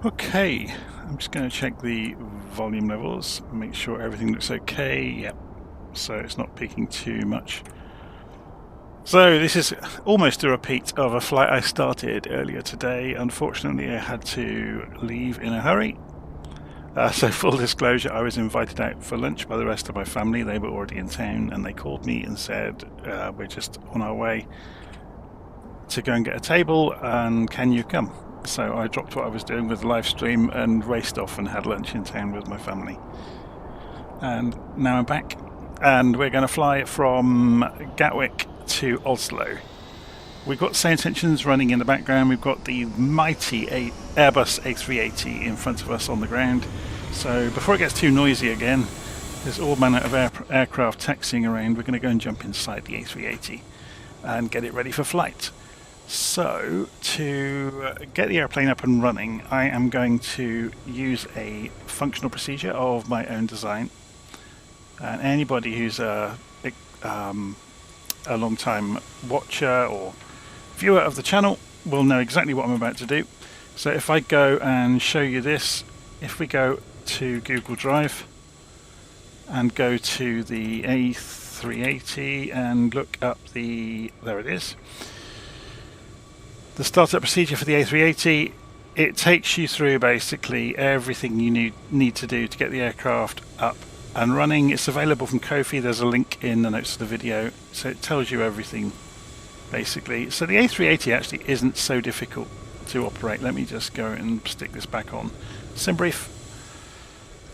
Okay, I'm just going to check the volume levels, make sure everything looks okay. Yep, so it's not peaking too much. So this is almost a repeat of a flight I started earlier today. Unfortunately, I had to leave in a hurry. So full disclosure, I was invited out for lunch by the rest of my family. They were already in town and they called me and said, we're just on our way to go and get a table and can you come? So I dropped what I was doing with the live stream and raced off and had lunch in town with my family. And now I'm back and we're going to fly from Gatwick to Oslo. We've got sound tensions running in the background. We've got the mighty Airbus A380 in front of us on the ground. So before it gets too noisy again, there's all manner of aircraft taxiing around. We're going to go and jump inside the A380 and get it ready for flight. So to get the airplane up and running, I am going to use a functional procedure of my own design. And anybody who's a long-time watcher or viewer of the channel will know exactly what I'm about to do. So if I go and show you this, if we go to Google Drive and go to the A380 and look up there it is, the startup procedure for the A380, it takes you through basically everything you need to do to get the aircraft up and running. It's available from Ko-fi. There's a link in the notes of the video, so it tells you everything basically. So the A380 actually isn't so difficult to operate. Let me just go and stick this back on. Simbrief.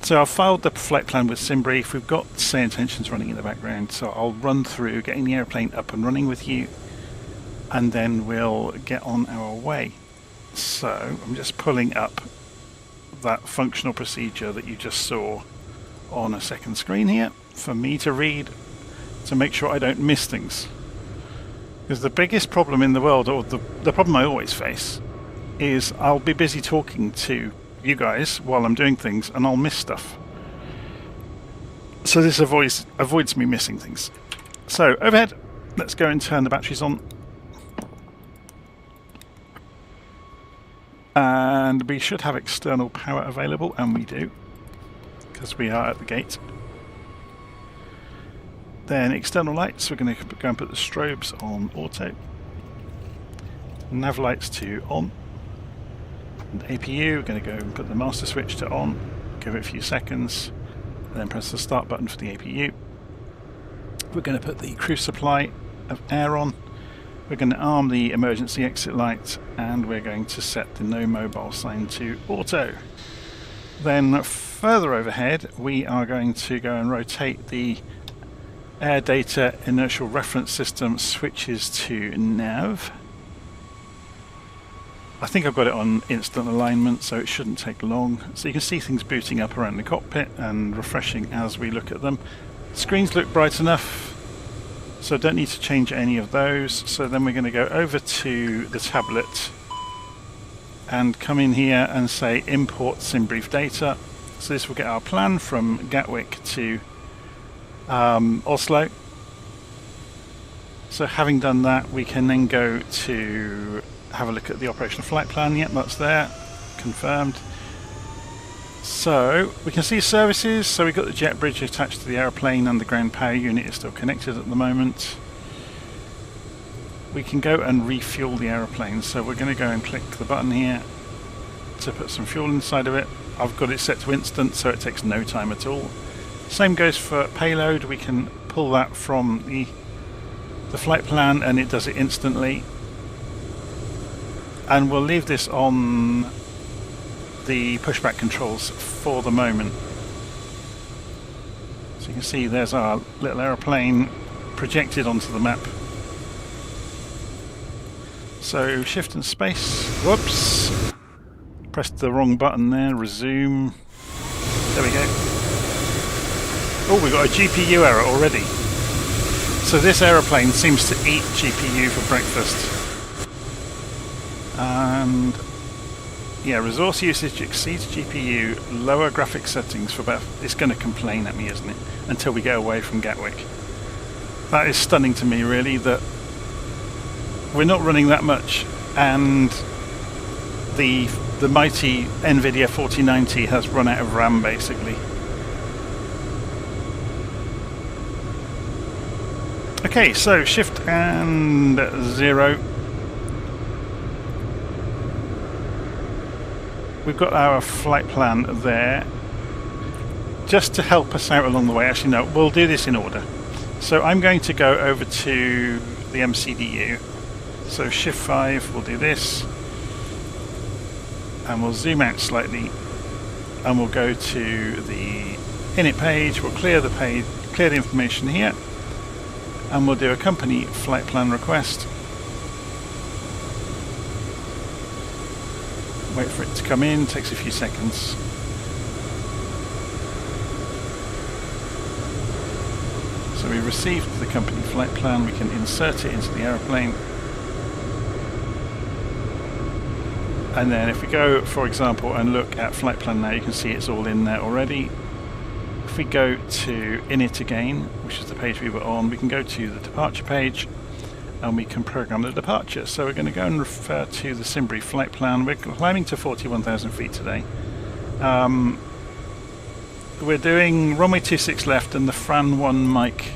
So I've filed the flight plan with Simbrief. We've got sound tensions running in the background, so I'll run through getting the airplane up and running with you, and then we'll get on our way. So I'm just pulling up that functional procedure that you just saw on a second screen here for me to read, to make sure I don't miss things. Because the biggest problem in the world, or the problem I always face, is I'll be busy talking to you guys while I'm doing things and I'll miss stuff. So this avoids me missing things. So overhead, let's go and turn the batteries on. And we should have external power available, and we do, because we are at the gate. Then external lights, we're going to go and put the strobes on auto. Nav lights to on. And APU, we're going to go and put the master switch to on, give it a few seconds, and then press the start button for the APU. We're going to put the crew supply of air on. We're going to arm the emergency exit light, and we're going to set the no mobile sign to auto. Then further overhead, we are going to go and rotate the air data inertial reference system switches to nav. I think I've got it on instant alignment, so it shouldn't take long. So you can see things booting up around the cockpit and refreshing as we look at them. Screens look bright enough, so don't need to change any of those. So then we're going to go over to the tablet and come in here and say import Simbrief data. So this will get our plan from Gatwick to Oslo. So having done that, we can then go to have a look at the operational flight plan. Yep, that's there, confirmed. So we can see services. So we've got the jet bridge attached to the airplane and the ground power unit is still connected at the moment. We can go and refuel the airplane. So we're going to go and click the button here to put some fuel inside of it. I've got it set to instant, so it takes no time at all. Same goes for payload. We can pull that from the flight plan and it does it instantly. And we'll leave this on the pushback controls for the moment. So you can see there's our little aeroplane projected onto the map. So shift and space. Whoops! Pressed the wrong button there. Resume. There we go. Oh, we've got a GPU error already. So this aeroplane seems to eat GPU for breakfast. And yeah, resource usage exceeds GPU, lower graphics settings for about... It's going to complain at me, isn't it? Until we get away from Gatwick. That is stunning to me, really, that we're not running that much and the mighty NVIDIA 4090 has run out of RAM basically. Okay, so shift and 0. We've got our flight plan there. Just to help us out along the way, actually no, we'll do this in order. So I'm going to go over to the MCDU. So shift 5, we'll do this. And we'll zoom out slightly. And we'll go to the init page. We'll clear the page, clear the information here. And we'll do a company flight plan request. Wait for it to come in, takes a few seconds. So we received the company flight plan, we can insert it into the aeroplane. And then if we go, for example, and look at flight plan now, you can see it's all in there already. If we go to init again, which is the page we were on, we can go to the departure page and we can program the departure. So we're going to go and refer to the Simbrief flight plan. We're climbing to 41,000 feet today. We're doing runway 26 left and the Fran 1 Mike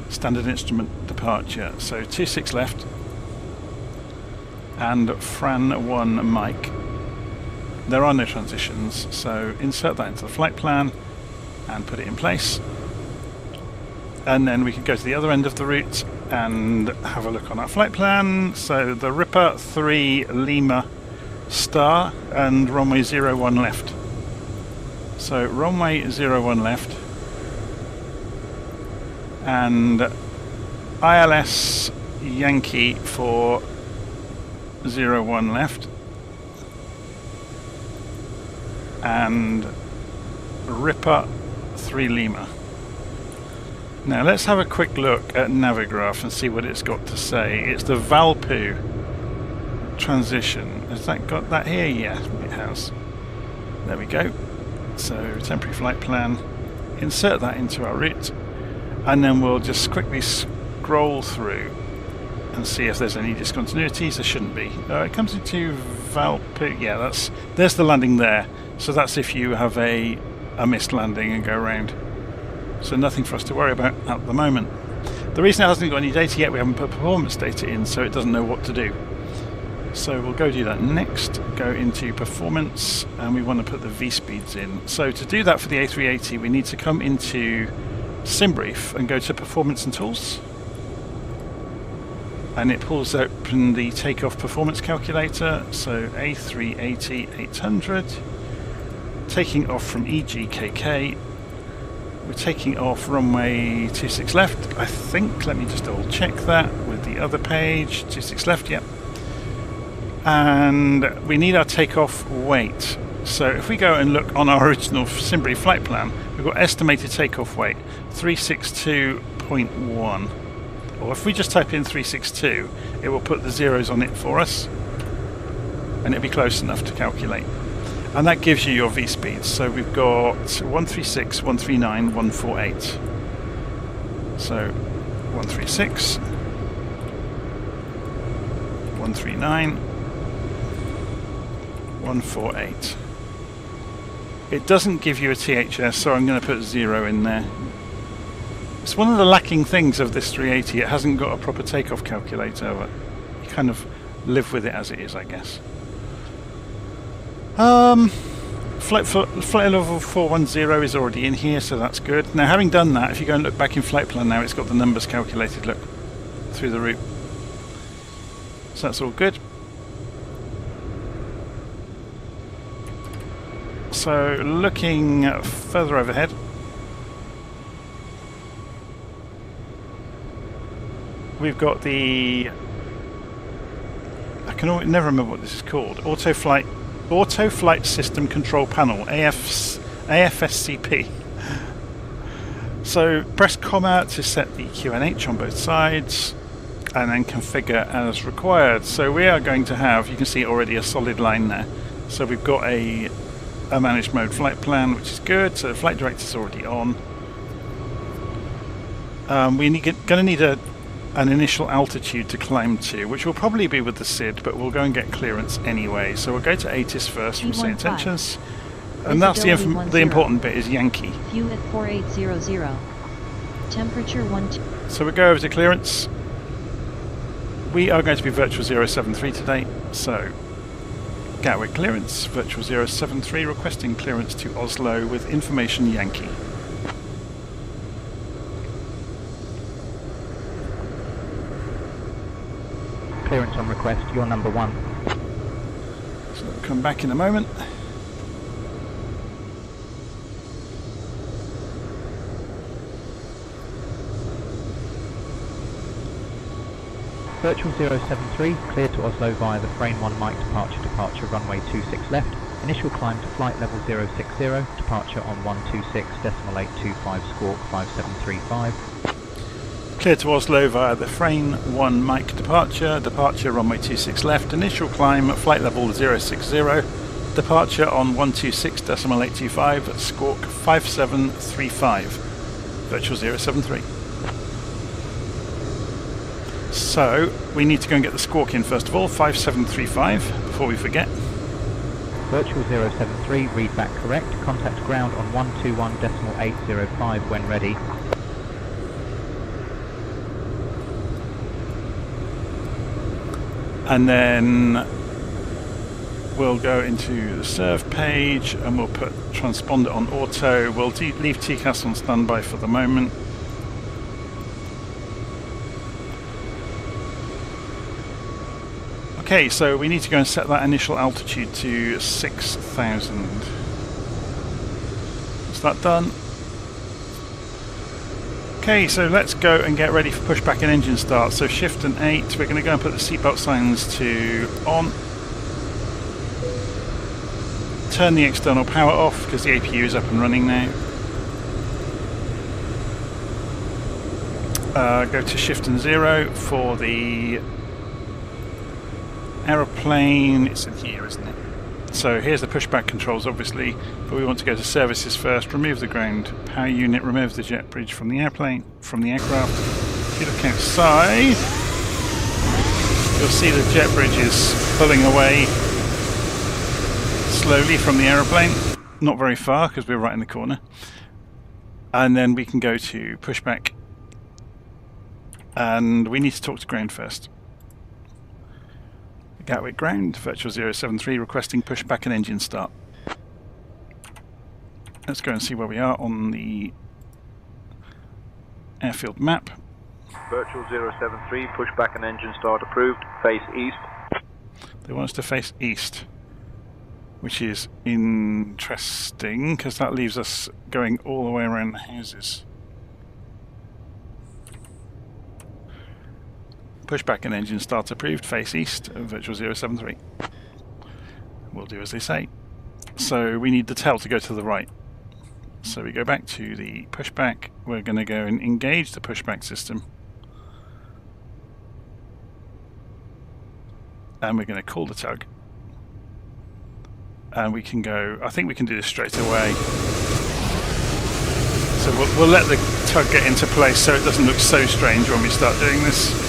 standard instrument departure. So 26 left and Fran 1 Mike. There are no transitions, so insert that into the flight plan and put it in place. And then we can go to the other end of the route and have a look on our flight plan. So the Ripper 3 Lima star and runway 01 left. So runway 01 left and ILS Yankee for 01 left and Ripper 3 Lima. Now let's have a quick look at Navigraph and see what it's got to say. It's the Valpu transition. Has that got that here? Yeah, it has. There we go. So temporary flight plan. Insert that into our route and then we'll just quickly scroll through and see if there's any discontinuities. There shouldn't be. It comes into Valpu. Yeah, there's the landing there. So that's if you have a missed landing and go around. So nothing for us to worry about at the moment. The reason it hasn't got any data yet, we haven't put performance data in, so it doesn't know what to do. So we'll go do that next. Go into performance and we want to put the V-speeds in. So to do that for the A380 we need to come into Simbrief and go to performance and tools. And it pulls open the takeoff performance calculator. So A380 800. Taking off from EGKK. We're taking off runway 26 left, I think. Let me just double check that with the other page. 26 left, yep. And we need our takeoff weight. So if we go and look on our original Simbrief flight plan, we've got estimated takeoff weight 362.1. Or if we just type in 362, it will put the zeros on it for us, and it'll be close enough to calculate. And that gives you your V-speeds. So we've got 136, 139, 148. So 136, 139, 148. It doesn't give you a THS, so I'm going to put 0 in there. It's one of the lacking things of this 380. It hasn't got a proper takeoff calculator, but you kind of live with it as it is, I guess. Flight level 410 is already in here, so that's good. Now, having done that, if you go and look back in flight plan now, it's got the numbers calculated, look, through the route. So that's all good. So, looking further overhead, we've got the, I can never remember what this is called, Auto Flight System Control Panel, AFSCP. So press comma to set the QNH on both sides and then configure as required. So we are going to have, you can see already a solid line there. So we've got a managed mode flight plan, which is good. So the flight director is already on. We're going to need a an initial altitude to climb to, which will probably be with the SID, but we'll go and get clearance anyway. So we'll go to ATIS first from Say Intentions. And that's the important bit, is Yankee. View at 4800. Temperature 12. So we go over to clearance. We are going to be Virtual 073 today. So Gatwick clearance, Virtual 073 requesting clearance to Oslo with information Yankee. Clearance on request, you're number 1. So we'll come back in a moment. Virtual 073, clear to Oslo via the frame 1 mic departure runway 26 left. Initial climb to flight level 060, departure on 126.825 squawk 5735. Clear to Oslo via the frame 1 mic departure runway 26 left. Initial climb, flight level 060, departure on 126.825 squawk 5735. Virtual 073. So we need to go and get the squawk in first of all, 5735, before we forget. Virtual 073, read back correct. Contact ground on 121.805 when ready. And then we'll go into the serve page and we'll put transponder on auto. We'll leave TCAS on standby for the moment. Okay, so we need to go and set that initial altitude to 6,000. Is that done? Okay, so let's go and get ready for pushback and engine start. So shift and 8, we're going to go and put the seatbelt signs to on. Turn the external power off because the APU is up and running now. Go to shift and 0 for the aeroplane. It's in here, isn't it? So here's the pushback controls, obviously, but we want to go to services first. Remove the ground power unit, remove the jet bridge from the airplane, from the aircraft. If you look outside, you'll see the jet bridge is pulling away slowly from the aeroplane. Not very far because we're right in the corner. And then we can go to pushback, and we need to talk to ground first. Gatwick ground, Virtual 073 requesting pushback and engine start. Let's go and see where we are on the airfield map. Virtual 073, pushback and engine start approved, face east. They want us to face east, which is interesting because that leaves us going all the way around the houses. Pushback and engine start approved, face east, Virtual 073. We'll do as they say. So we need the tail to go to the right. So we go back to the pushback. We're going to go and engage the pushback system. And we're going to call the tug. And we can go, I think we can do this straight away. So we'll let the tug get into place so it doesn't look so strange when we start doing this.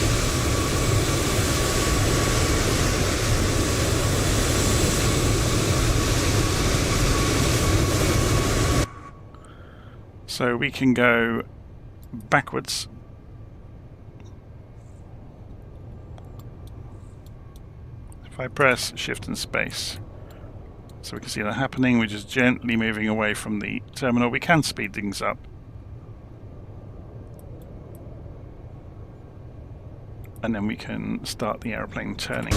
So we can go backwards. If I press shift and space, so we can see that happening. We're just gently moving away from the terminal. We can speed things up. And then we can start the aeroplane turning.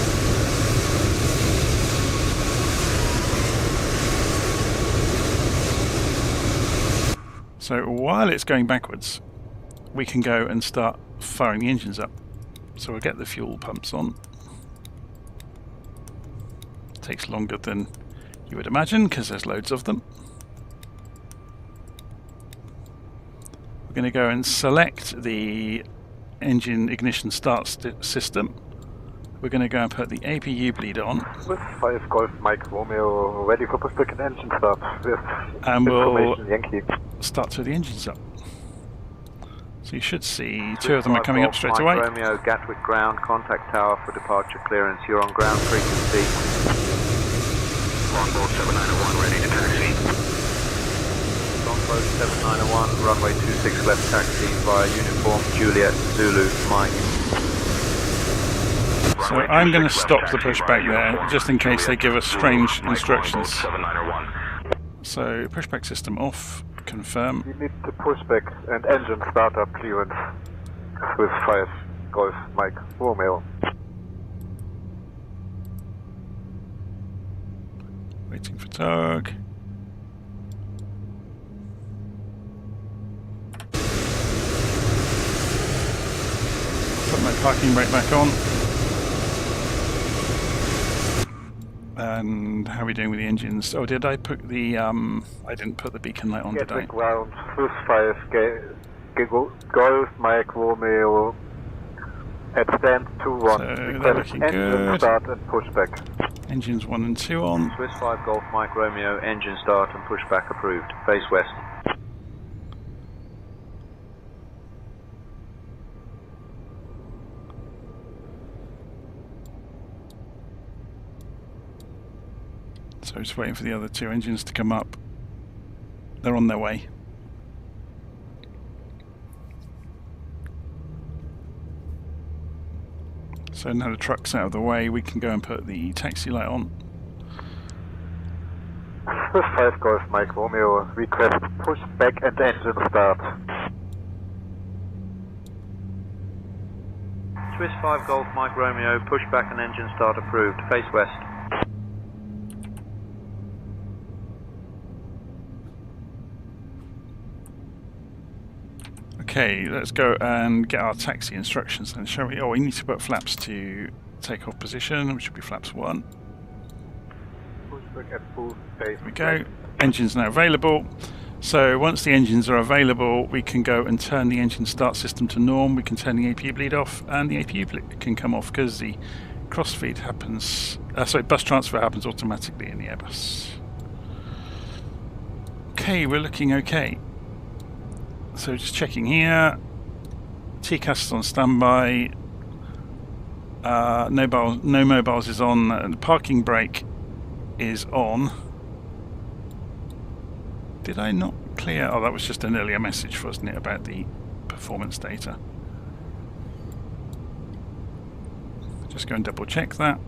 So while it's going backwards, we can go and start firing the engines up. So we'll get the fuel pumps on. Takes longer than you would imagine because there's loads of them. We're going to go and select the engine ignition start system. We're going to go and put the APU bleed on. With 5 Golf Mike Romeo, ready for pushback and engine start. With and we'll Yankee. start to the engines up. So you should see two of them are coming up straight away. Romeo, Gatwick ground, contact tower for departure clearance. You're on ground frequency. Longboat 7901, ready to taxi. Longboat 7901, runway 26 left taxi via uniform Juliet Zulu Mike. So I'm going to stop the pushback there, just in case they give us strange instructions. So pushback system off, confirm. We need the pushback and engine startup clearance with 5 Golf Mike Romeo. Waiting for tug. Put my parking brake back on. And how are we doing with the engines? Oh, did I put the I didn't put the beacon light on, did I? Gatwick ground with 5 Golf Mike Romeo at stand 2-1. So Request they're looking engine good. start and pushback. Engines 1 and 2 on. Swiss 5 Golf Mike Romeo, engine start and pushback approved. Face west. So just waiting for the other 2 engines to come up. They're on their way. So now the truck's out of the way, we can go and put the taxi light on. Swiss 5 Golf Mike Romeo, request pushback and engine start. Swiss 5 Golf Mike Romeo, pushback and engine start approved. Face west. Okay, let's go and get our taxi instructions then, shall we? Oh, we need to put flaps to takeoff position, which should be flaps 1. Pushback at full phase. There we go. Engines now available. So once the engines are available, we can go and turn the engine start system to norm. We can turn the APU bleed off, and the APU bleed can come off because the crossfeed happens. Bus transfer happens automatically in the Airbus. Okay, we're looking okay. So just checking here. TCAS is on standby. No mobiles is on. The parking brake is on. Did I not clear? Oh, that was just an earlier message, wasn't it, about the performance data. Just go and double check that.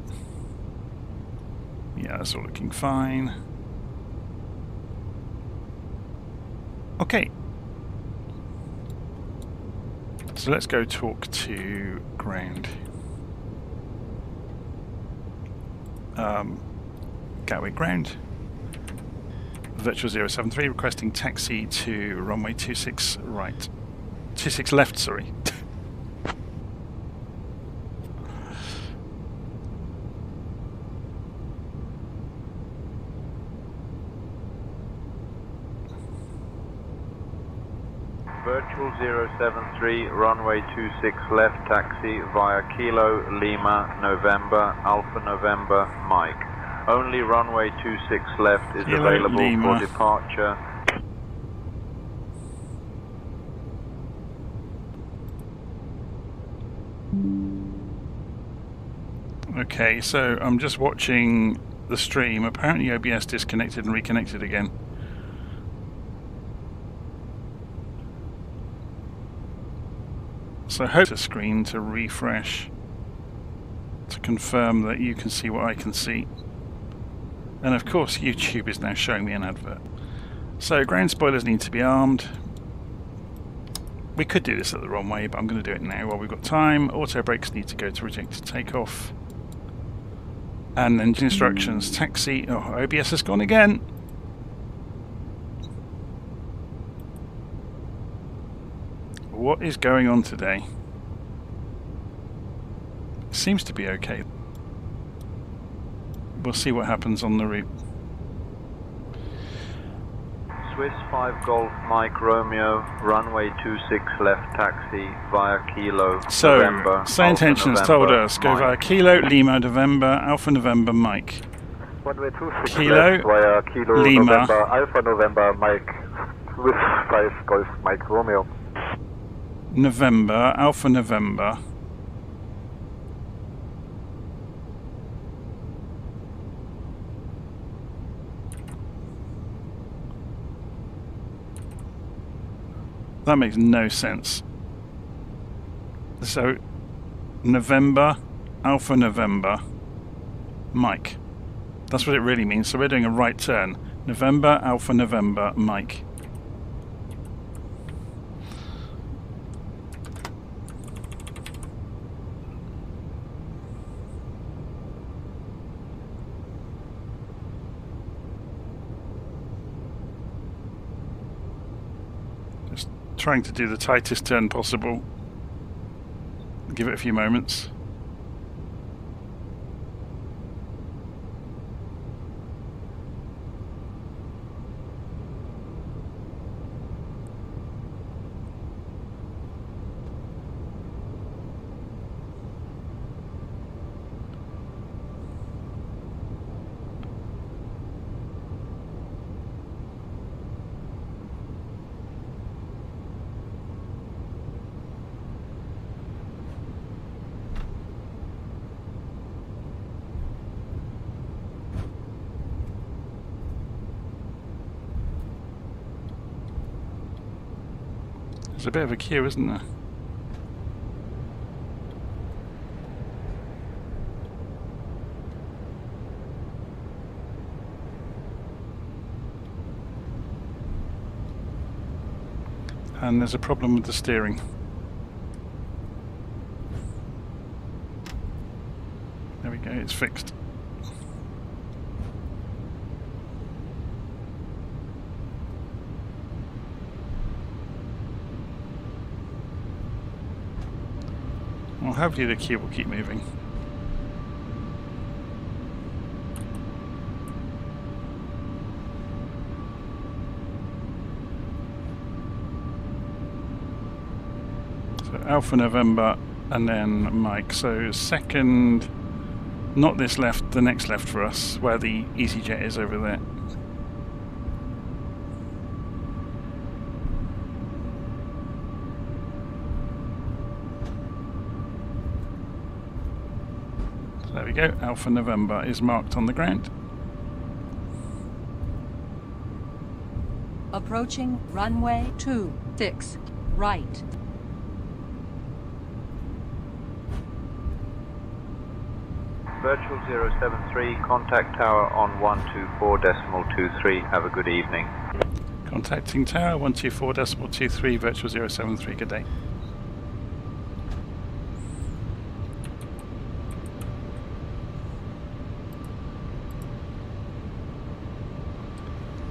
Yeah, that's all looking fine. Okay. So let's go talk to ground. Gatwick ground. Virtual 073 requesting taxi to runway 26 right. 26 left, sorry. Virtual 073, runway 26 left taxi via Kilo, Lima, November, Alpha November, Mike. Only runway 26 left is Kilo, available Lima. for departure. Okay, so I'm just watching the stream. Apparently OBS disconnected and reconnected again. So hope the screen to refresh to confirm that you can see what I can see. And of course YouTube is now showing me an advert. So ground spoilers need to be armed. We could do this at the runway, but I'm going to do it now while we've got time. Auto brakes need to go to rejected takeoff. And engine instructions, taxi. Oh, OBS has gone again. What is going on today? Seems to be okay. We'll see what happens on the route. Swiss 5 Golf Mike Romeo, runway 26 left taxi via Kilo, So, November, Say Intentions Alpha told November, us go Mike. via Kilo, Lima, November, Alpha November, Mike. Runway 26 Kilo, left via Kilo, Lima. November, Alpha November, Mike with 5 Golf Mike Romeo. November, Alpha November. That makes no sense. So, November, Alpha November, Mike. That's what it really means. So we're doing a right turn. November, Alpha November, Mike. Just trying to do the tightest turn possible. Give it a few moments. There's a bit of a queue, isn't there? And there's a problem with the steering. There we go, it's fixed. Well, hopefully the queue will keep moving. So Alpha November and then Mike. So second, not this left, the next left for us, where the EasyJet is over there. There we go, Alpha November is marked on the ground. Approaching runway 26, right. Virtual 073, contact tower on 124.23. Have a good evening. Contacting tower 124.23, virtual 073, good day.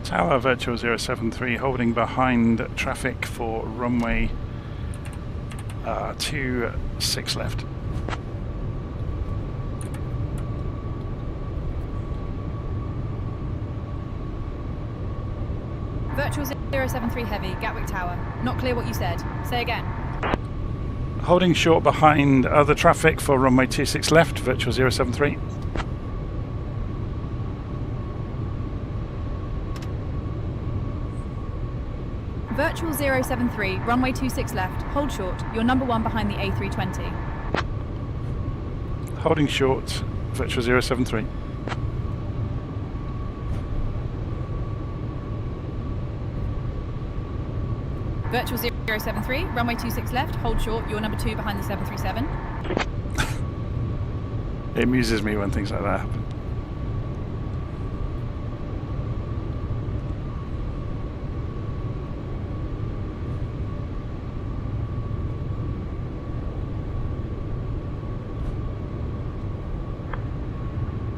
Tower virtual 073, holding behind traffic for runway 26 left. Virtual 073 heavy, Gatwick Tower. Not clear what you said. Say again. Holding short behind other traffic for runway 26 left, virtual 073. Virtual 073, runway 26 left. Hold short. You're number 1 behind the A320. Holding short, virtual 073. Virtual 073, runway 26 left. Hold short. You're number 2 behind the 737. It amuses me when things like that happen.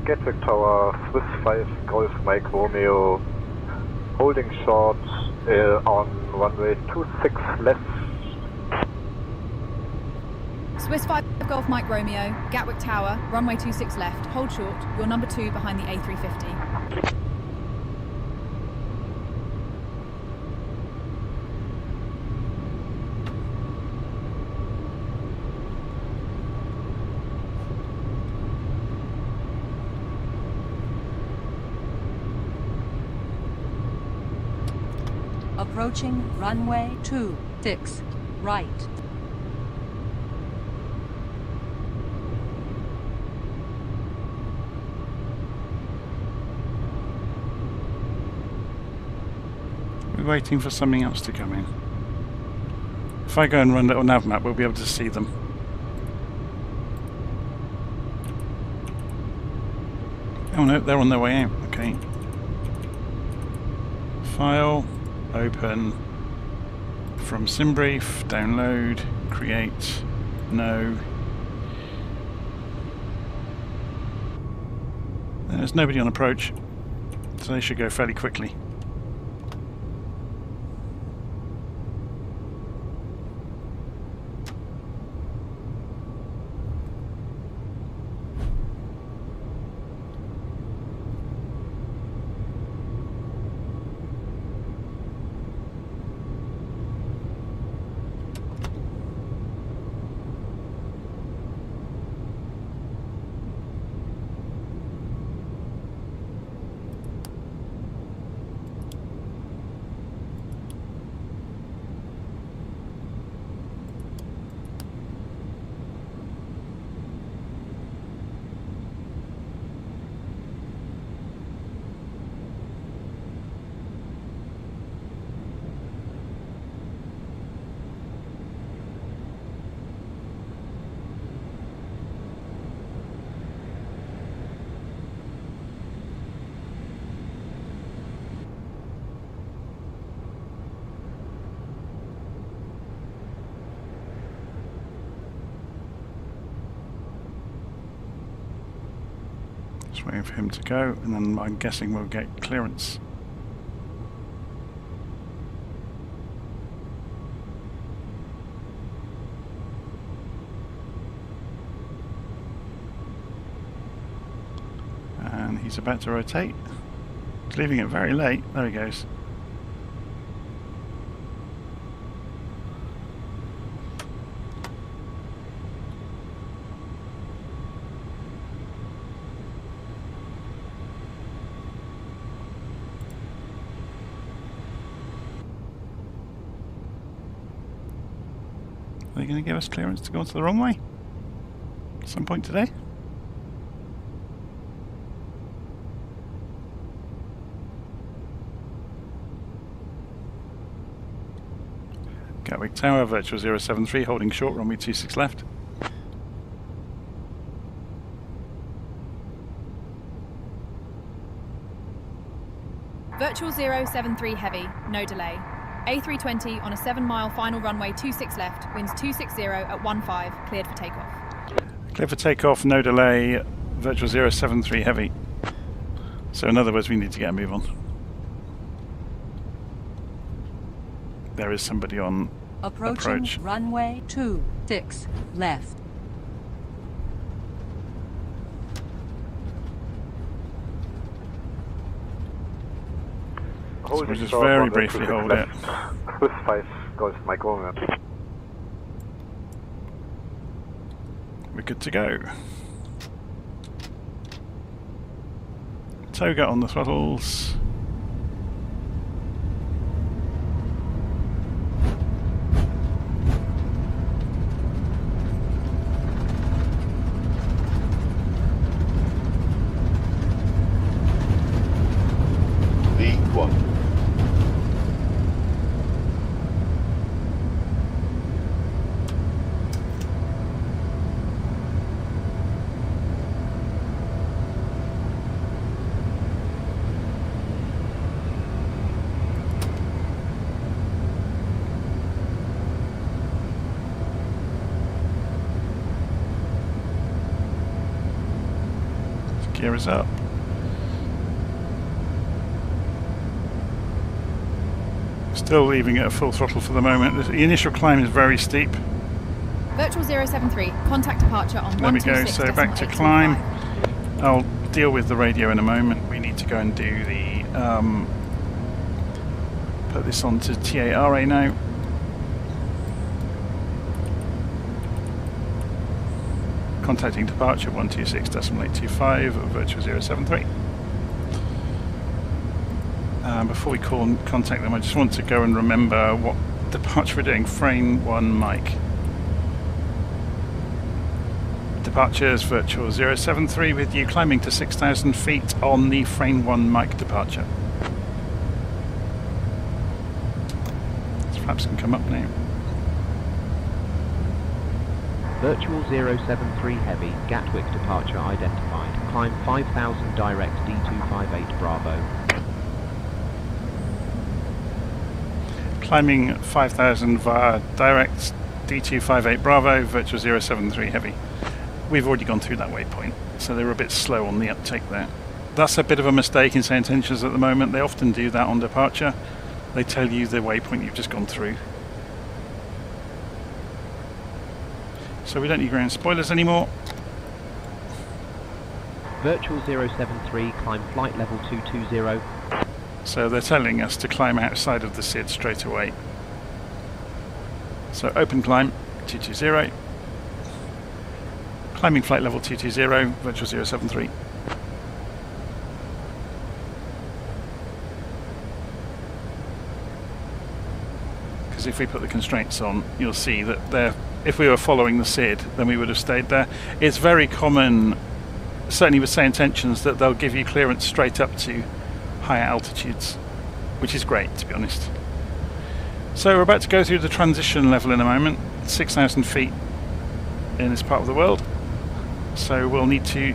Gatwick Tower, Swiss 5, Golf Mike Romeo, holding short on runway 26 left. Swiss 5 Golf Mike Romeo, Gatwick Tower, runway 26 left. Hold short. You're number 2 behind the A350. Approaching runway 26, right. waiting for something else to come in? If I go and run LittleNavMap, we'll be able to see them. Oh no, they're on their way out. Okay. File, open, from Simbrief, download, create, no. There's nobody on approach, so they should go fairly quickly. Just waiting for him to go, and then I'm guessing we'll get clearance. And he's about to rotate. He's leaving it very late. There he goes. Are they going to give us clearance to go onto the runway at some point today? Gatwick Tower, Virtual 073, holding short, runway 26 left. Virtual 073 heavy, no delay. A320 on a 7-mile final runway 26 left, winds 260 at 15, cleared for takeoff. Clear for takeoff, no delay, Virtual 073 heavy. So in other words, we need to get a move on. There is somebody on approach. Runway 26 left. So we'll just very briefly hold it. Swiss 5 Golf Mike Romeo. We're good to go. Toga on the throttles. V1. Gear is up. Still leaving it at full throttle for the moment. The initial climb is very steep. Virtual 073, contact departure on 126. There we go, so back to climb. I'll deal with the radio in a moment. We need to go and do the put this onto TARA now. Contacting departure 126.825 Virtual 073. Before we call and contact them, I just want to go and remember what departure we're doing. Frame 1 Mike. Departures Virtual 073 with you climbing to 6,000 feet on the Frame 1 Mike departure. Flaps can come up now. Virtual 073 Heavy, Gatwick departure identified. Climb 5000 direct D258 Bravo. Climbing 5000 via direct D258 Bravo, Virtual 073 Heavy. We've already gone through that waypoint, so they were a bit slow on the uptake there. That's a bit of a mistake in say intentions at the moment. They often do that on departure. They tell you the waypoint you've just gone through. So we don't need ground spoilers anymore. Virtual 073, climb flight level 220. So they're telling us to climb outside of the SID straight away. So open climb 220. Climbing flight level 220, Virtual 073. Because if we put the constraints on, you'll see that if we were following the SID, then we would have stayed there. It's very common, certainly with say intentions, that they'll give you clearance straight up to higher altitudes, which is great, to be honest. So we're about to go through the transition level in a moment, 6,000 feet in this part of the world. So we'll need to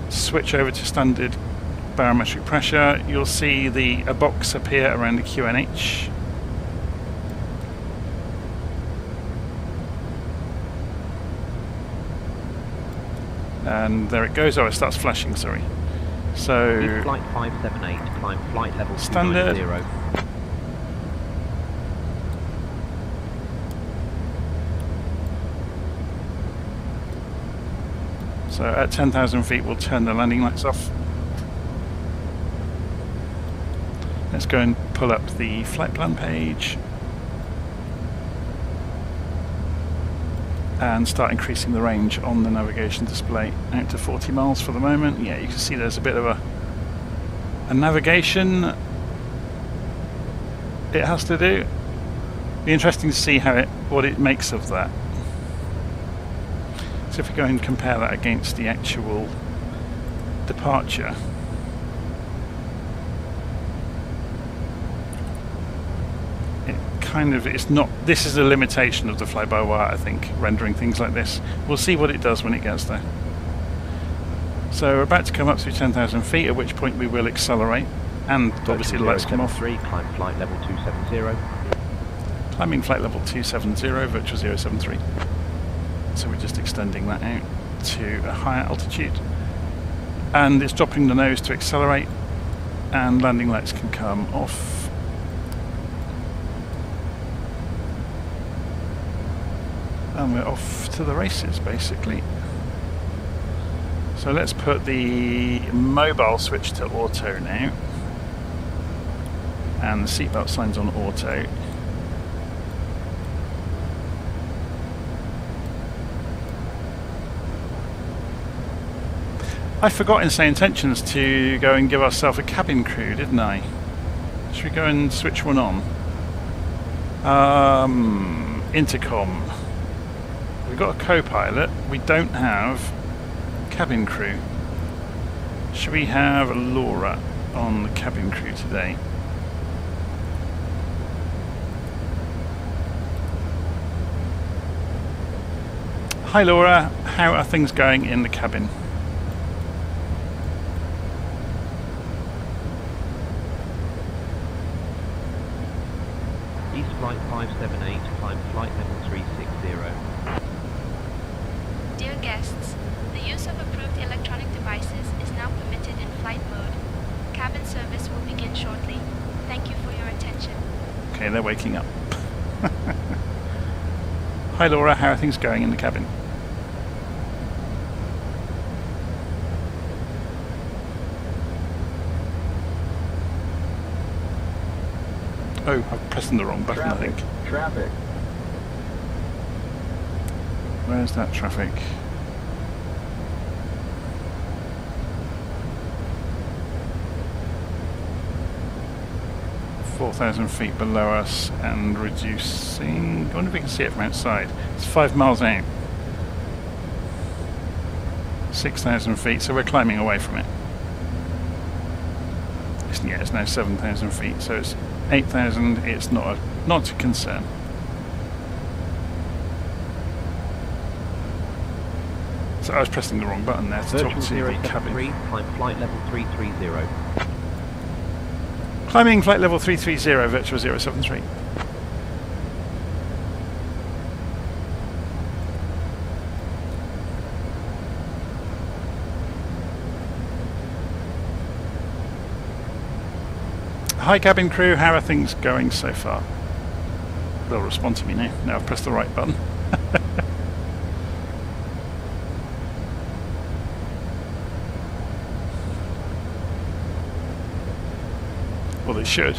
switch over to standard barometric pressure. You'll see a box appear around the QNH. And there it goes. Oh, it starts flashing, sorry. So flight 578, climb flight level standard 290. So at 10,000 feet we'll turn the landing lights off. Let's go and pull up the flight plan page and start increasing the range on the navigation display out to 40 miles for the moment. Yeah, you can see there's a bit of a navigation it has to do. Be interesting to see what it makes of that. So if we go and compare that against the actual departure, it's not, this is a limitation of the fly-by-wire, I think, rendering things like this. We'll see what it does when it gets there. So we're about to come up through 10,000 feet, at which point we will accelerate, and obviously the lights come off. Climb flight level 270. Climbing flight level 270, Virtual 073. So we're just extending that out to a higher altitude. And it's dropping the nose to accelerate, and landing lights can come off. And we're off to the races, basically. So let's put the mobile switch to auto now. And the seatbelt sign's on auto. I forgot in say intentions to go and give ourselves a cabin crew, didn't I? Should we go and switch one on? Intercom. We've got a co-pilot. We don't have cabin crew. Should we have Laura on the cabin crew today? Hi Laura, how are things going in the cabin? East flight 578, climb flight level 360. Dear guests, the use of approved electronic devices is now permitted in flight mode. Cabin service will begin shortly. Thank you for your attention. Okay, they're waking up. Hi Laura, how are things going in the cabin? Oh, I've pressed the wrong button, I think. Traffic. Where's that traffic? ,4,000 feet below us and reducing. I wonder if we can see it from outside. It's 5 miles out. 6,000 feet, so we're climbing away from it. It's now 7,000 feet, so it's 8,000, it's not a concern. So I was pressing the wrong button there to talk to the cabin. Climb flight level 330. Climbing flight level 330, virtual 073. Hi cabin crew, how are things going so far? They'll respond to me now. Now I've pressed the right button. Well, they should.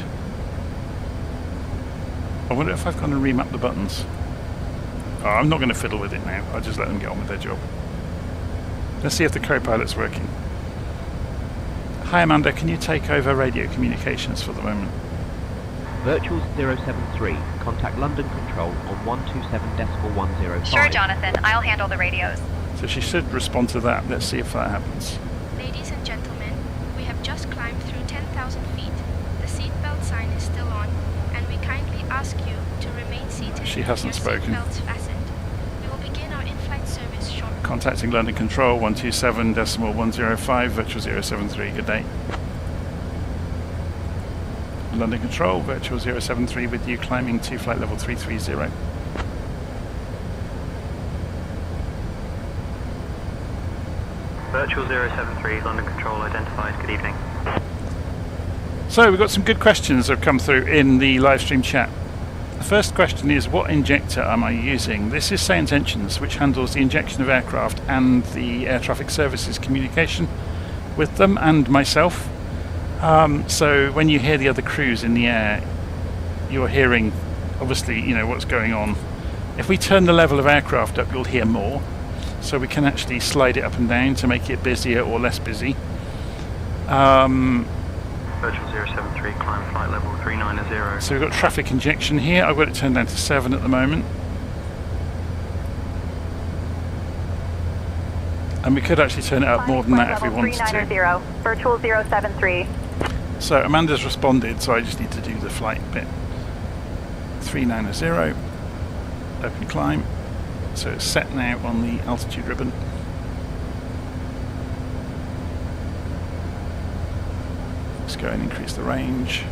I wonder if I've gone and remap the buttons. Oh, I'm not going to fiddle with it now. I'll just let them get on with their job. Let's see if the co-pilot's working. Hi Amanda, can you take over radio communications for the moment? Virtual 073, contact London Control on 127.105. Sure, Jonathan, I'll handle the radios. So she should respond to that. Let's see if that happens. Ladies and gentlemen, we have just climbed through 10,000 feet. The seatbelt sign is still on, and we kindly ask you to remain seated. She hasn't with your spoken. seatbelts fastened. We will begin our in-flight service shortly. Contacting London Control 127.105, virtual 073, good day. London Control, virtual 073 with you, climbing to flight level 330. Virtual 073, London Control identified, good evening. So we've got some good questions that have come through in the live stream chat. The first question is, what injector am I using? This is Say Intentions, which handles the injection of aircraft and the air traffic services communication with them and myself. So when you hear the other crews in the air, you're hearing, obviously, you know, what's going on. If we turn the level of aircraft up, you'll hear more. So we can actually slide it up and down to make it busier or less busy. Virtual 073, climb flight level 390. So we've got traffic injection here. I've got it turned down to 7 at the moment. And we could actually turn it up more than that if we wanted to. Virtual 073. So Amanda's responded, so I just need to do the flight bit. 390, open climb. So it's set now on the altitude ribbon. Let's go and increase the range.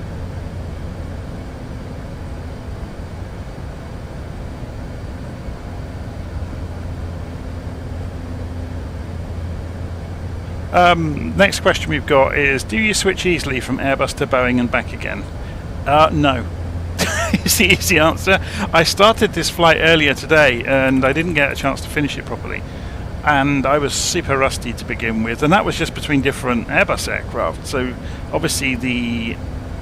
Next question we've got is, do you switch easily from Airbus to Boeing and back again? No. It's the easy answer. I started this flight earlier today and I didn't get a chance to finish it properly. And I was super rusty to begin with, and that was just between different Airbus aircraft. So obviously the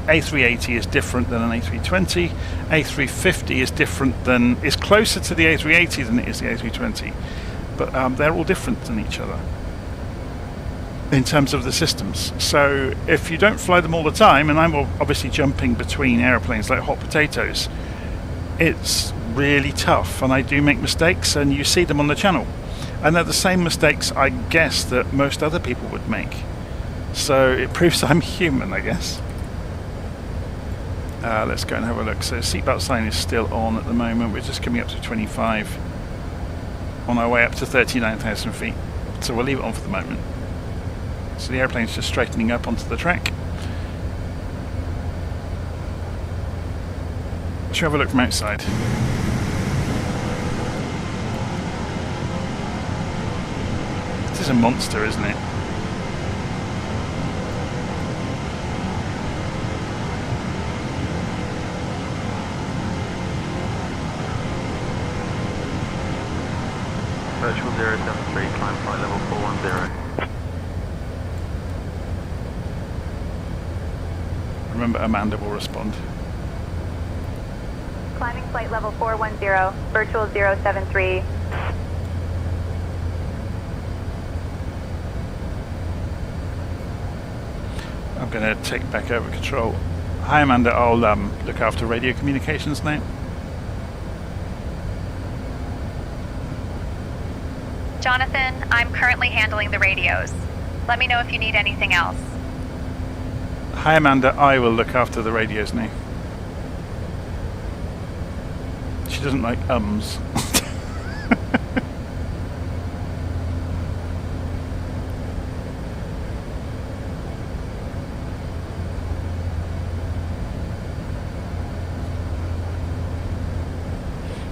A380 is different than an A320. A350 is closer to the A380 than it is the A320. But they're all different than each other in terms of the systems. So if you don't fly them all the time, and I'm obviously jumping between airplanes like hot potatoes, it's really tough, and I do make mistakes, and you see them on the channel, and they're the same mistakes I guess that most other people would make. So it proves I'm human, I guess. Let's go and have a look. So seatbelt sign is still on at the moment. We're just coming up to 25 on our way up to 39,000 feet, so we'll leave it on for the moment. So the airplane's just straightening up onto the track. Let's have a look from outside. This is a monster, isn't it? Virtual 073, climb flight level 410. Remember, Amanda will respond. Climbing flight level 410, virtual 073. I'm going to take back over control. Hi Amanda, I'll look after radio communications now. Jonathan, I'm currently handling the radios. Let me know if you need anything else. Hi Amanda, I will look after the radios now. She doesn't like ums.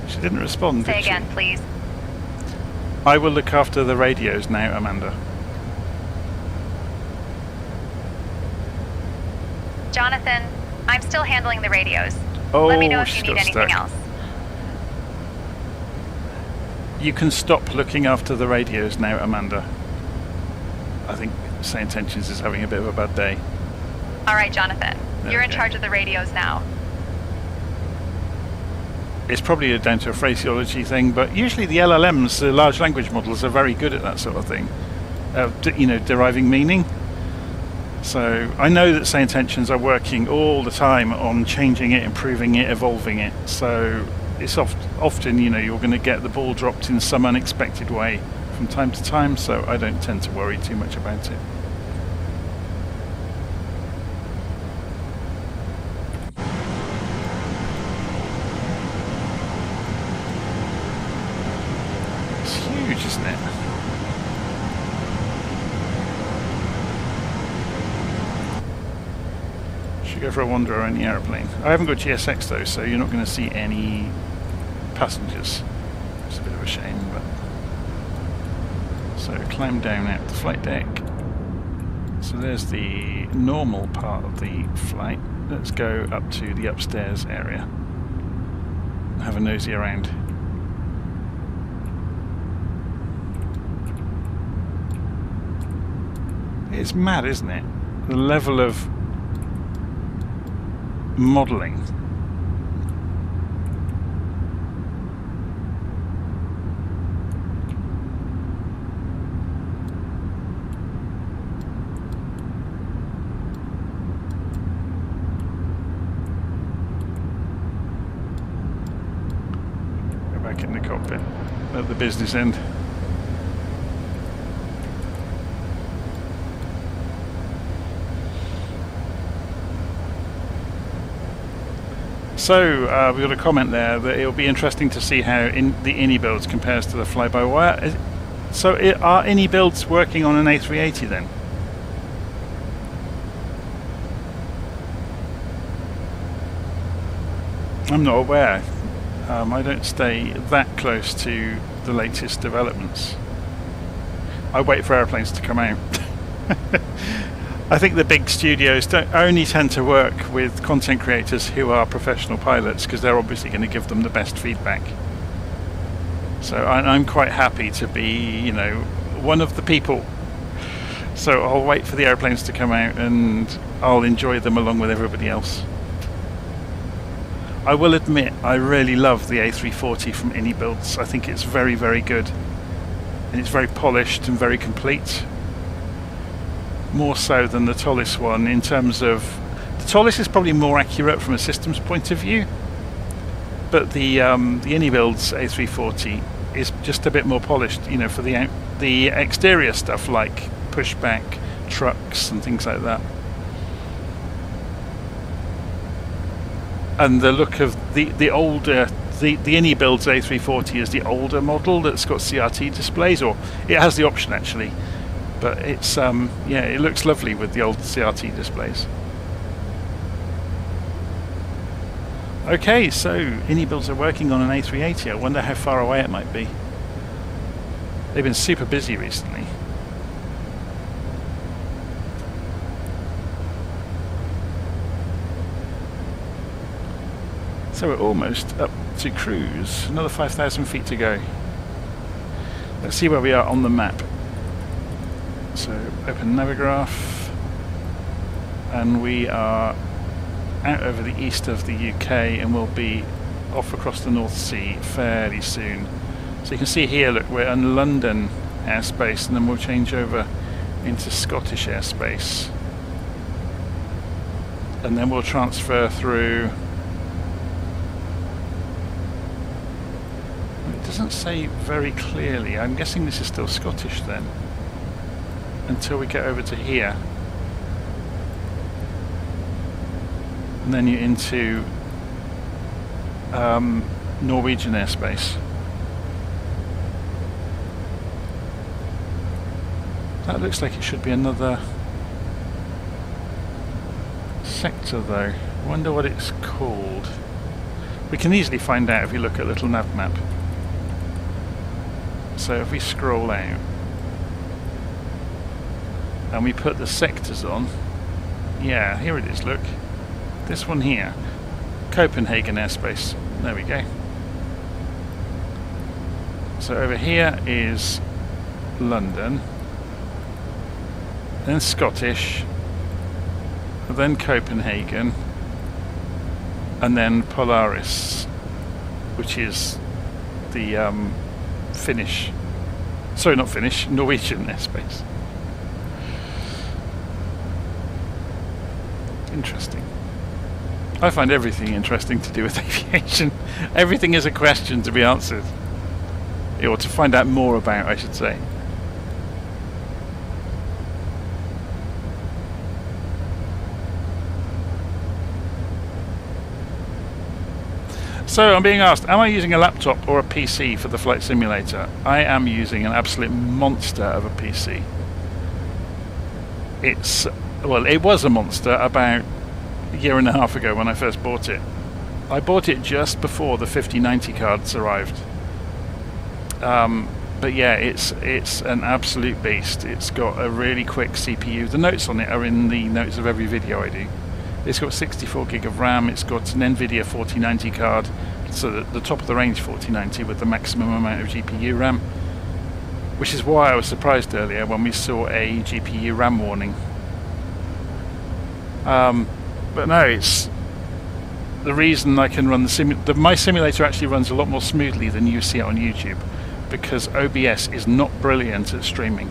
She didn't respond, Say did she? again, please. I will look after the radios now, Amanda. Jonathan, I'm still handling the radios. Oh, Let me know if she's you need got anything stuck. else. You can stop looking after the radios now, Amanda. I think Say Intentions is having a bit of a bad day. All right, Jonathan. There You're we in go. charge of the radios now. It's probably down to a phraseology thing, but usually the LLMs, the large language models, are very good at that sort of thing. Deriving meaning. So I know that Say Intentions are working all the time on changing it, improving it, evolving it. So it's often, you're going to get the ball dropped in some unexpected way from time to time, so I don't tend to worry too much about it. It's huge, isn't it? Should go for a wander around the aeroplane. I haven't got GSX though, so you're not going to see any passengers. It's a bit of a shame, but... So climb down out the flight deck. So there's the normal part of the flight. Let's go up to the upstairs area and have a nosy around. It's mad, isn't it? The level of modelling. Go back in the cockpit at the business end. So we've got a comment there that it'll be interesting to see how the INI builds compares to the fly-by-wire. So are INI builds working on an A380 then? I'm not aware. I don't stay that close to the latest developments. I wait for airplanes to come out. I think the big studios only tend to work with content creators who are professional pilots because they're obviously going to give them the best feedback. So I'm quite happy to be, one of the people. So I'll wait for the airplanes to come out and I'll enjoy them along with everybody else. I will admit I really love the A340 from INI Builds. I think it's very, very good. And it's very polished and very complete. More so than the Tollis one in terms of... The Tollis is probably more accurate from a systems point of view. But the INI Builds A340 is just a bit more polished, for the exterior stuff like pushback, trucks and things like that. And the look of the older... The INI Builds A340 is the older model that's got CRT displays, or it has the option actually. But it's it looks lovely with the old CRT displays. Okay, so INI Builds are working on an A380. I wonder how far away it might be. They've been super busy recently. So we're almost up to cruise. Another 5,000 feet to go. Let's see where we are on the map. So open Navigraph, and we are out over the east of the UK and we'll be off across the North Sea fairly soon. So you can see here, look, we're in London airspace and then we'll change over into Scottish airspace. And then we'll transfer through... It doesn't say very clearly. I'm guessing this is still Scottish then, until we get over to here. And then you're into Norwegian airspace. That looks like it should be another sector though. I wonder what it's called. We can easily find out if we look at LittleNavMap. So if we scroll out and we put the sectors on, yeah, here it is, look. This one here, Copenhagen airspace. There we go. So over here is London, then Scottish, then Copenhagen, and then Polaris, which is the Finnish, sorry, not Finnish, Norwegian airspace. Interesting. I find everything interesting to do with aviation. Everything is a question to be answered, or to find out more about, I should say. So I'm being asked, am I using a laptop or a PC for the flight simulator? I am using an absolute monster of a PC. Well, it was a monster about a year and a half ago when I first bought it. I bought it just before the 5090 cards arrived. But yeah, it's an absolute beast. It's got a really quick CPU. The notes on it are in the notes of every video I do. It's got 64 gig of RAM. It's got an NVIDIA 4090 card, so the top of the range 4090 with the maximum amount of GPU RAM, which is why I was surprised earlier when we saw a GPU RAM warning. But no, it's the reason I can run my simulator actually runs a lot more smoothly than you see it on YouTube, because OBS is not brilliant at streaming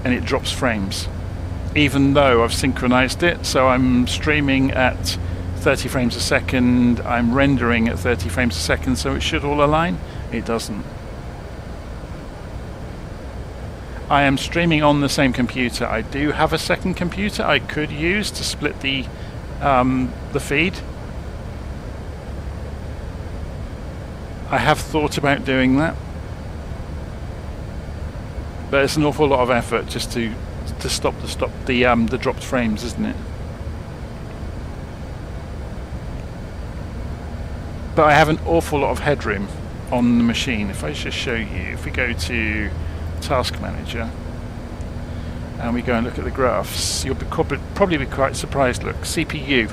and it drops frames, even though I've synchronized it. So I'm streaming at 30 frames a second, I'm rendering at 30 frames a second, so it should all align. It doesn't. I am streaming on the same computer. I do have a second computer I could use to split the feed. I have thought about doing that, but it's an awful lot of effort just to stop the dropped frames, isn't it? But I have an awful lot of headroom on the machine. If I just show you, if we go to Task Manager and we go and look at the graphs, you'll probably be quite surprised. Look, CPU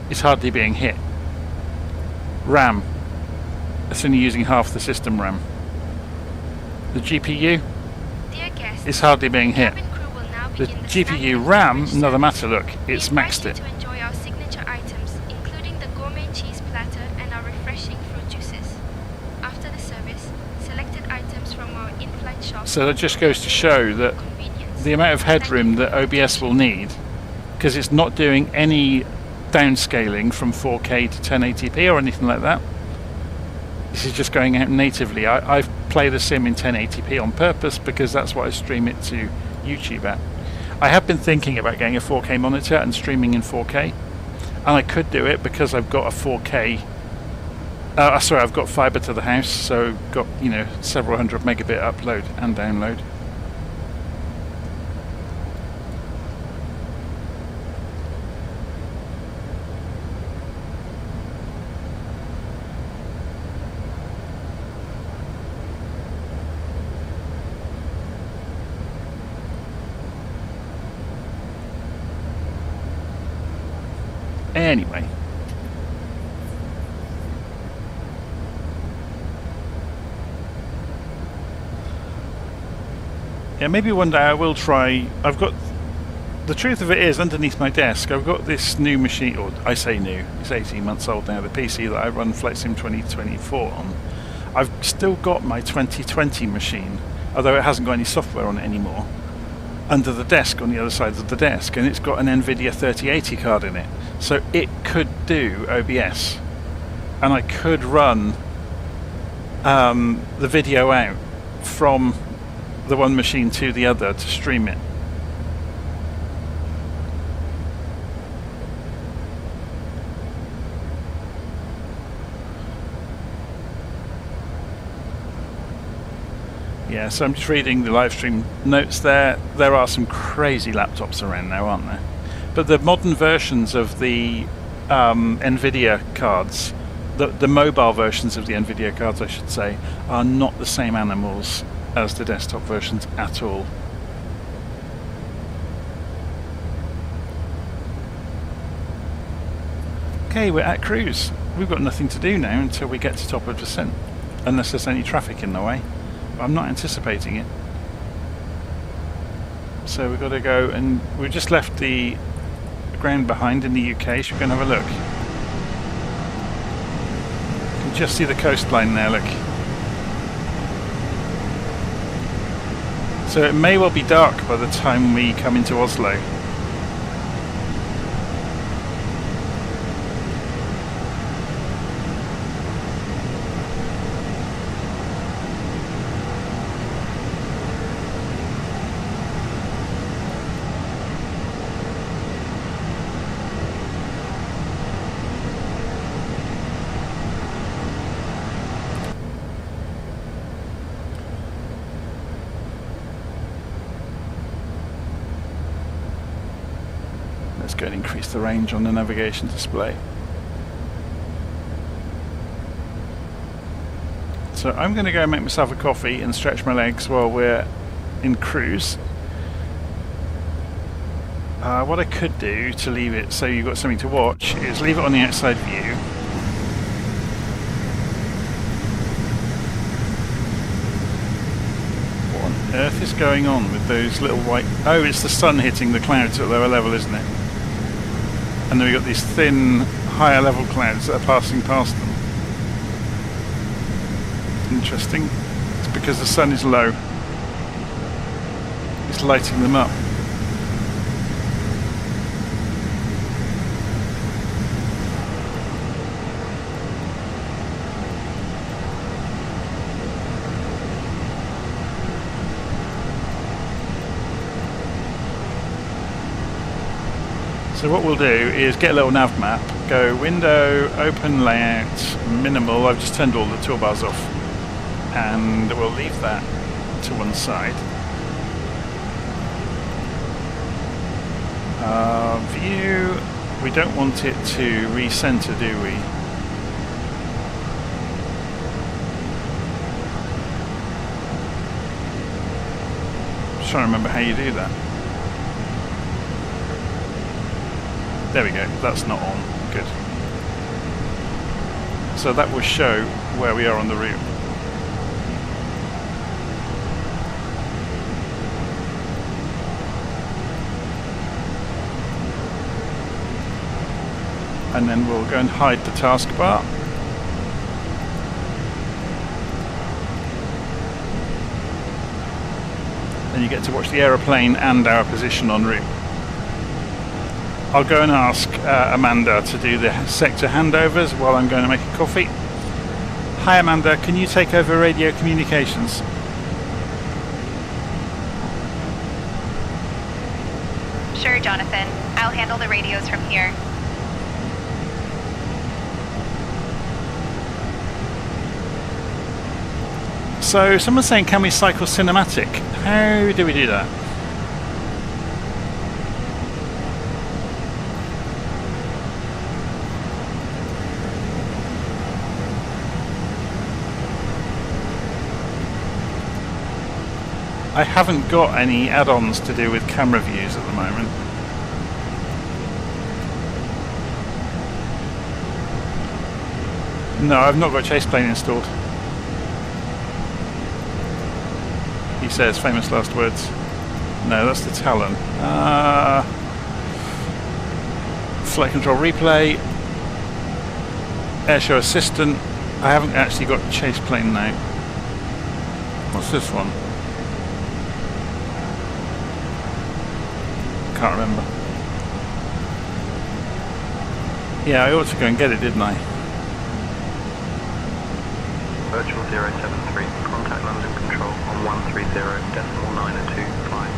is hardly being hit. RAM, it's only using half the system RAM. The GPU is hardly being hit. The GPU RAM, another matter. Look, it's maxed it. So that just goes to show that the amount of headroom that OBS will need, because it's not doing any downscaling from 4K to 1080p or anything like that. This is just going out natively. I play the sim in 1080p on purpose because that's what I stream it to YouTube at. I have been thinking about getting a 4K monitor and streaming in 4K, and I could do it because I've got a 4K. I've got fibre to the house, so got, you know, several hundred megabit upload and download. Anyway. Yeah, maybe one day I will try. I've got, the truth of it is, underneath my desk I've got this new machine, or I say new, it's 18 months old now, the PC that I run Flight Sim 2024 on. I've still got my 2020 machine, although it hasn't got any software on it anymore, under the desk on the other side of the desk, and it's got an NVIDIA 3080 card in it, so it could do OBS, and I could run the video out from the one machine to the other to stream it. Yeah, so I'm just reading the live stream notes there. There are some crazy laptops around now, aren't there? But the modern versions of the NVIDIA cards, the mobile versions of the NVIDIA cards, I should say, are not the same animals as the desktop versions at all. Okay, we're at cruise. We've got nothing to do now until we get to top of descent, unless there's any traffic in the way. I'm not anticipating it. So we've got to go, and we've just left the ground behind in the UK. Should we go and have a look? You can just see the coastline there, look. So it may well be dark by the time we come into Oslo. Let's go and increase the range on the navigation display. So I'm going to go and make myself a coffee and stretch my legs while we're in cruise. What I could do to leave it so you've got something to watch is leave it on the outside view. What on earth is going on with those little white... Oh, it's the sun hitting the clouds at lower level, isn't it? And then we've got these thin, higher level clouds that are passing past them. Interesting. It's because the sun is low. It's lighting them up. So what we'll do is get a LittleNavMap, go window, open layout, minimal. I've just turned all the toolbars off, and we'll leave that to one side. View, we don't want it to recenter, do we? Just trying to remember how you do that. There we go, that's not on. Good. So that will show where we are on the route. And then we'll go and hide the taskbar. Then you get to watch the aeroplane and our position en route. I'll go and ask Amanda to do the sector handovers while I'm going to make a coffee. Hi Amanda, can you take over radio communications? Sure, Jonathan. I'll handle the radios from here. So someone's saying, can we cycle cinematic? How do we do that? I haven't got any add-ons to do with camera views at the moment. No, I've not got Chase Plane installed. He says, famous last words. No, that's the Talon. Flight control replay. Airshow assistant. I haven't actually got Chase Plane now. What's this one? Can't remember. Yeah, I ought to go and get it, didn't I? Virtual 073, contact London Control on 130.902, climb.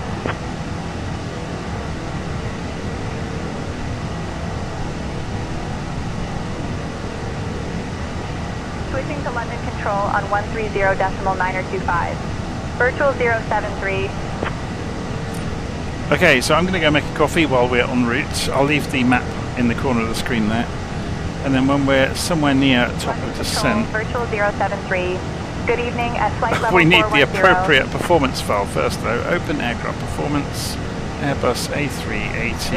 Switching to London Control on 130.925. Virtual 073. Okay, so I'm going to go make a coffee while we're en route. I'll leave the map in the corner of the screen there. And then when we're somewhere near top of descent, Virtual 073. Good evening at flight level we need the 410. appropriate performance file first though. Open aircraft performance, Airbus A380.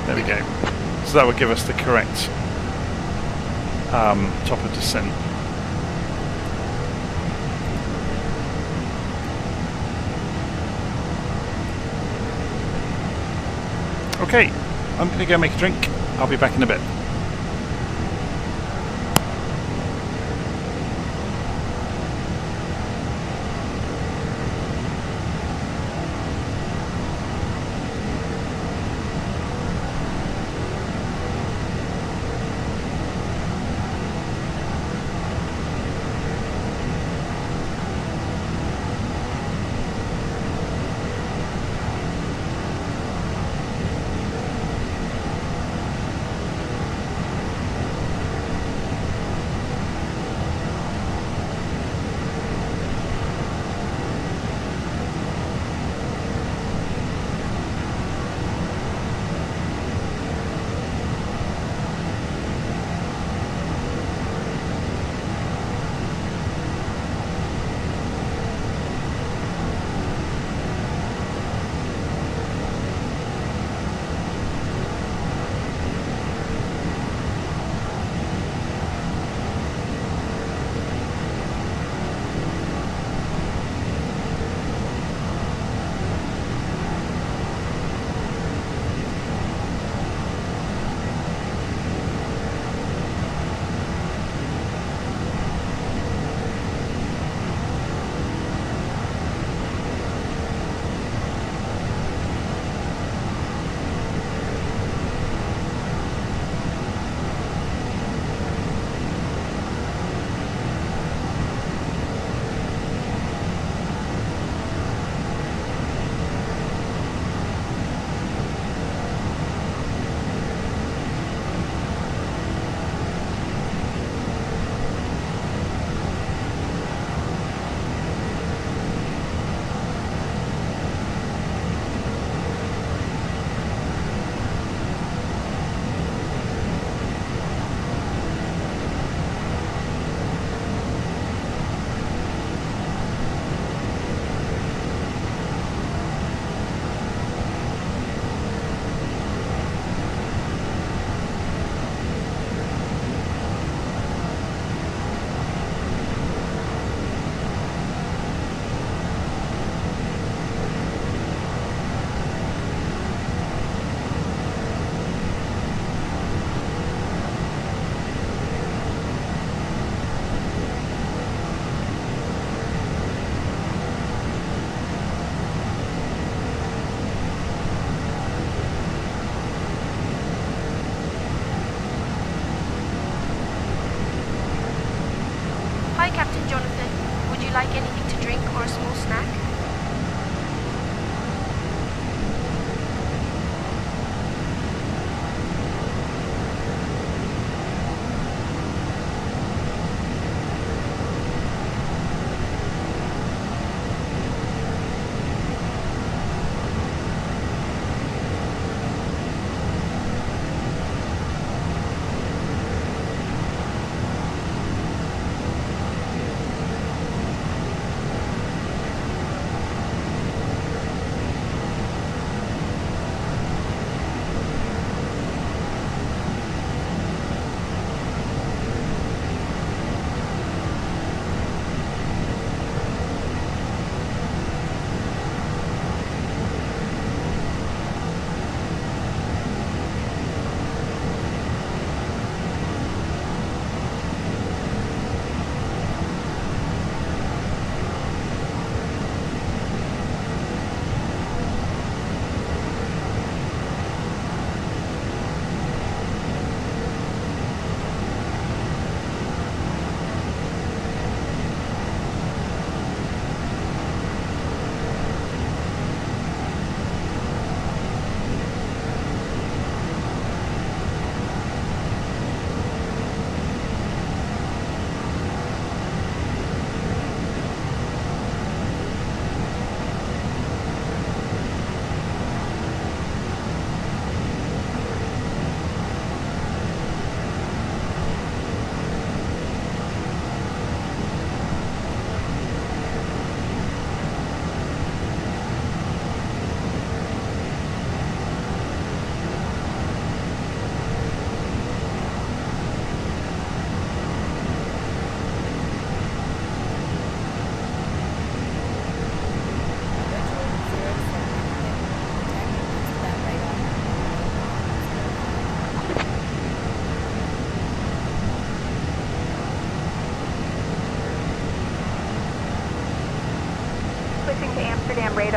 There we go. So that will give us the correct top of descent. Okay, I'm going to go make a drink. I'll be back in a bit.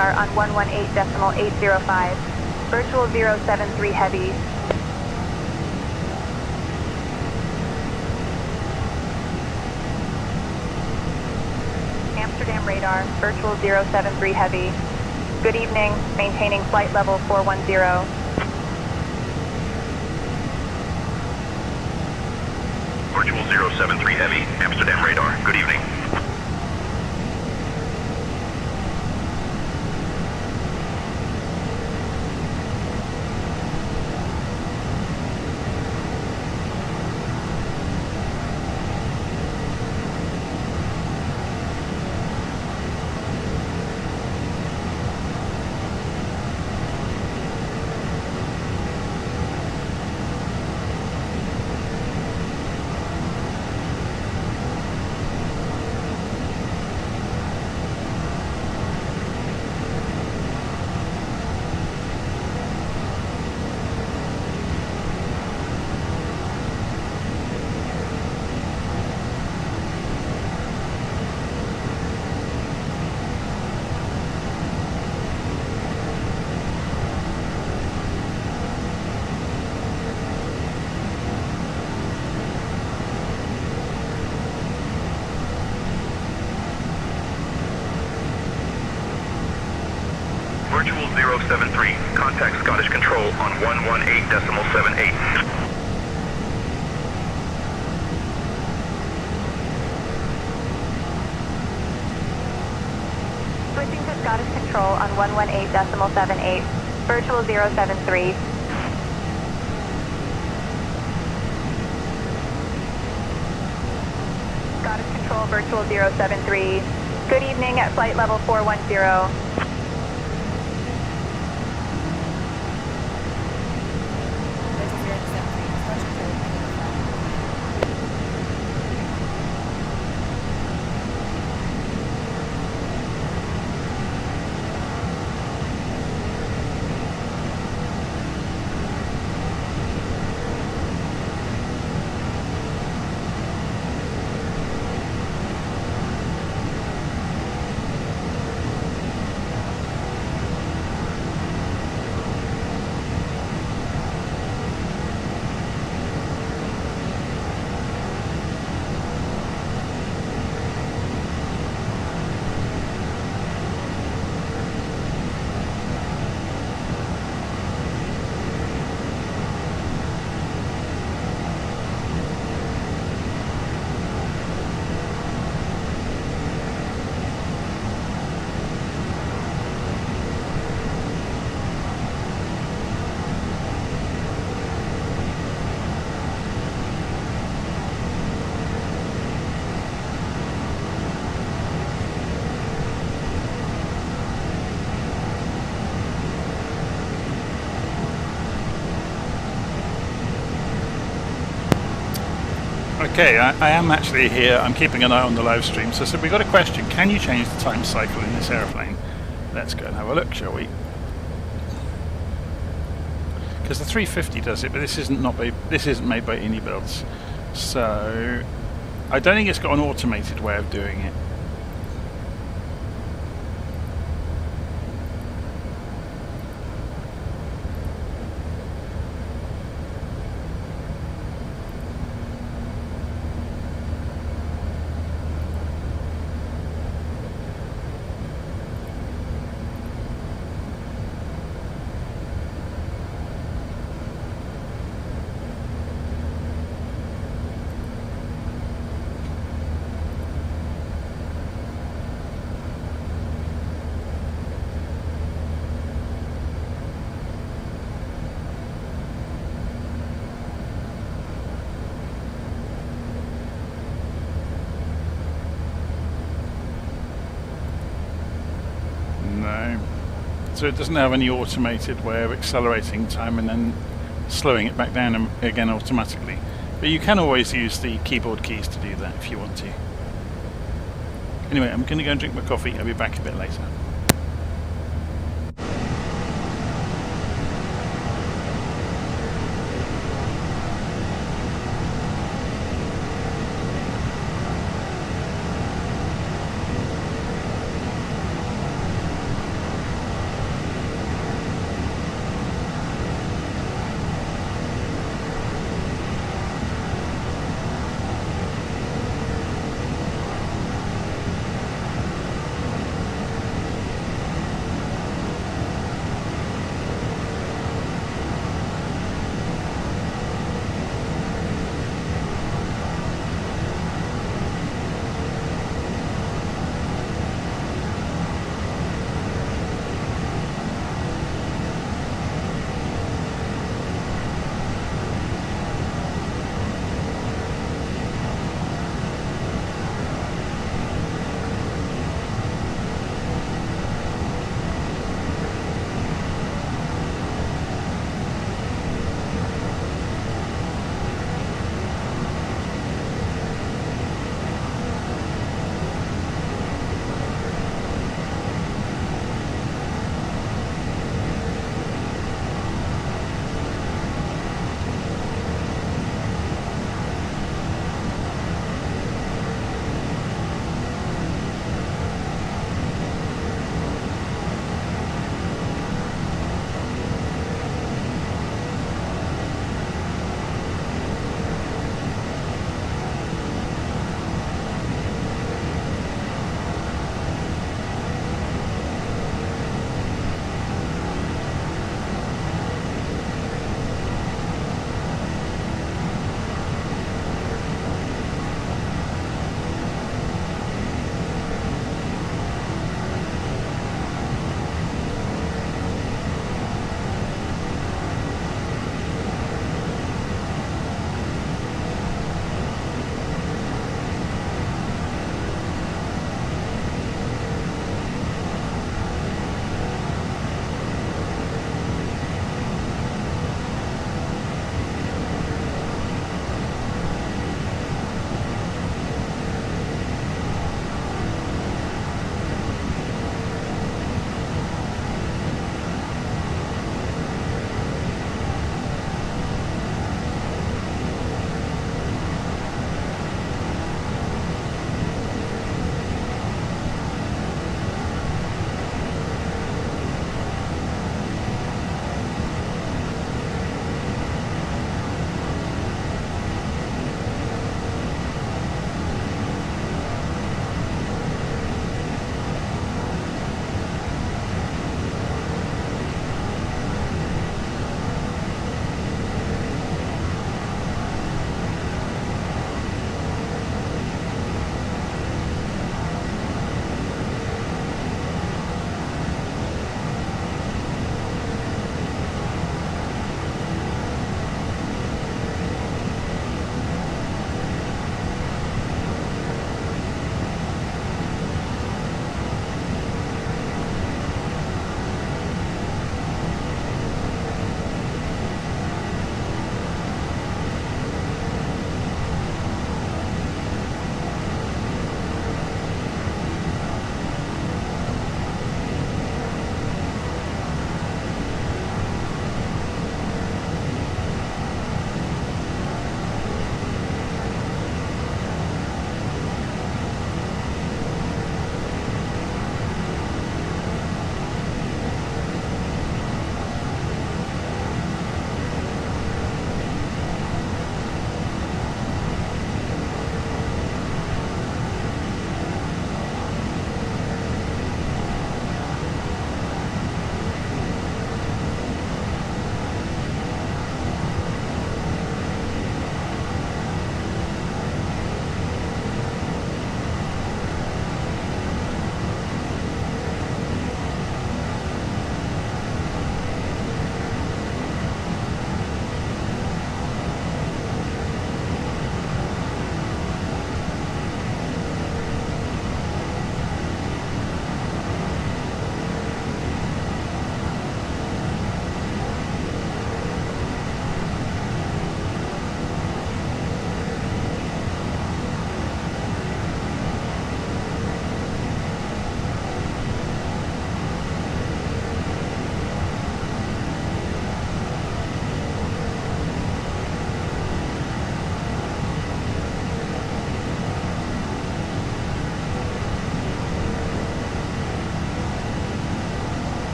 radar on 118.805. Virtual 073 heavy. Amsterdam radar, virtual 073 heavy. Good evening, maintaining flight level 410. Virtual 073 Heavy, Amsterdam radar. Good evening. Virtual 073, contact Scottish Control on 118.78. Switching to Scottish Control on 118.78. Virtual 073. Scottish Control, virtual 073. Good evening at flight level 410. Okay, I am actually here. I'm keeping an eye on the live stream. So we've got a question. Can you change the time cycle in this airplane? Let's go and have a look, shall we? Because the 350 does it, but this isn't made by any builds. So I don't think it's got an automated way of doing it. So it doesn't have any automated way of accelerating time and then slowing it back down again automatically. But you can always use the keyboard keys to do that if you want to. Anyway, I'm going to go and drink my coffee. I'll be back a bit later.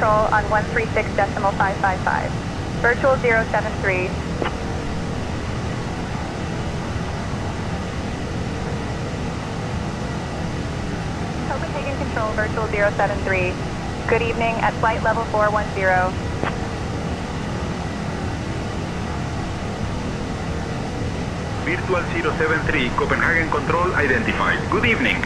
control on 136.555. Virtual 073. Copenhagen Control, Virtual 073. Good evening at flight level 410. Virtual 073, Copenhagen Control identified. Good evening.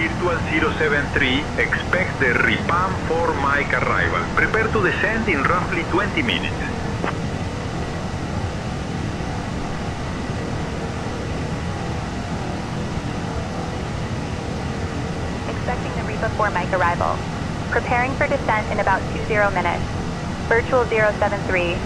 Virtual 073 expects the RIPAM 4 Mike arrival. Prepare to descend in roughly 20 minutes. Expecting the RIPA 4 Mike arrival. Preparing for descent in about 20 minutes. Virtual 073.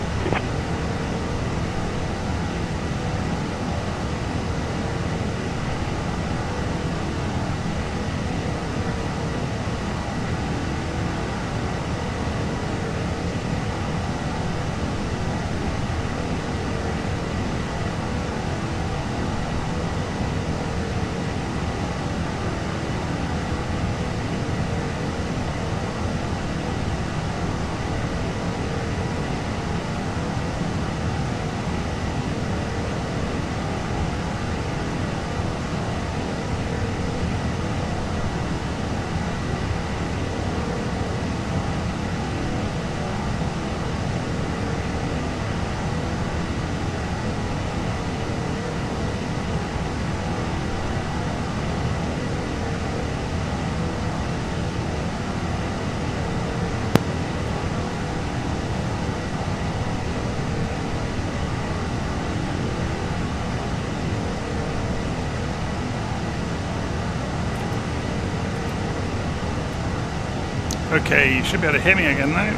Okay, you should be able to hear me again now.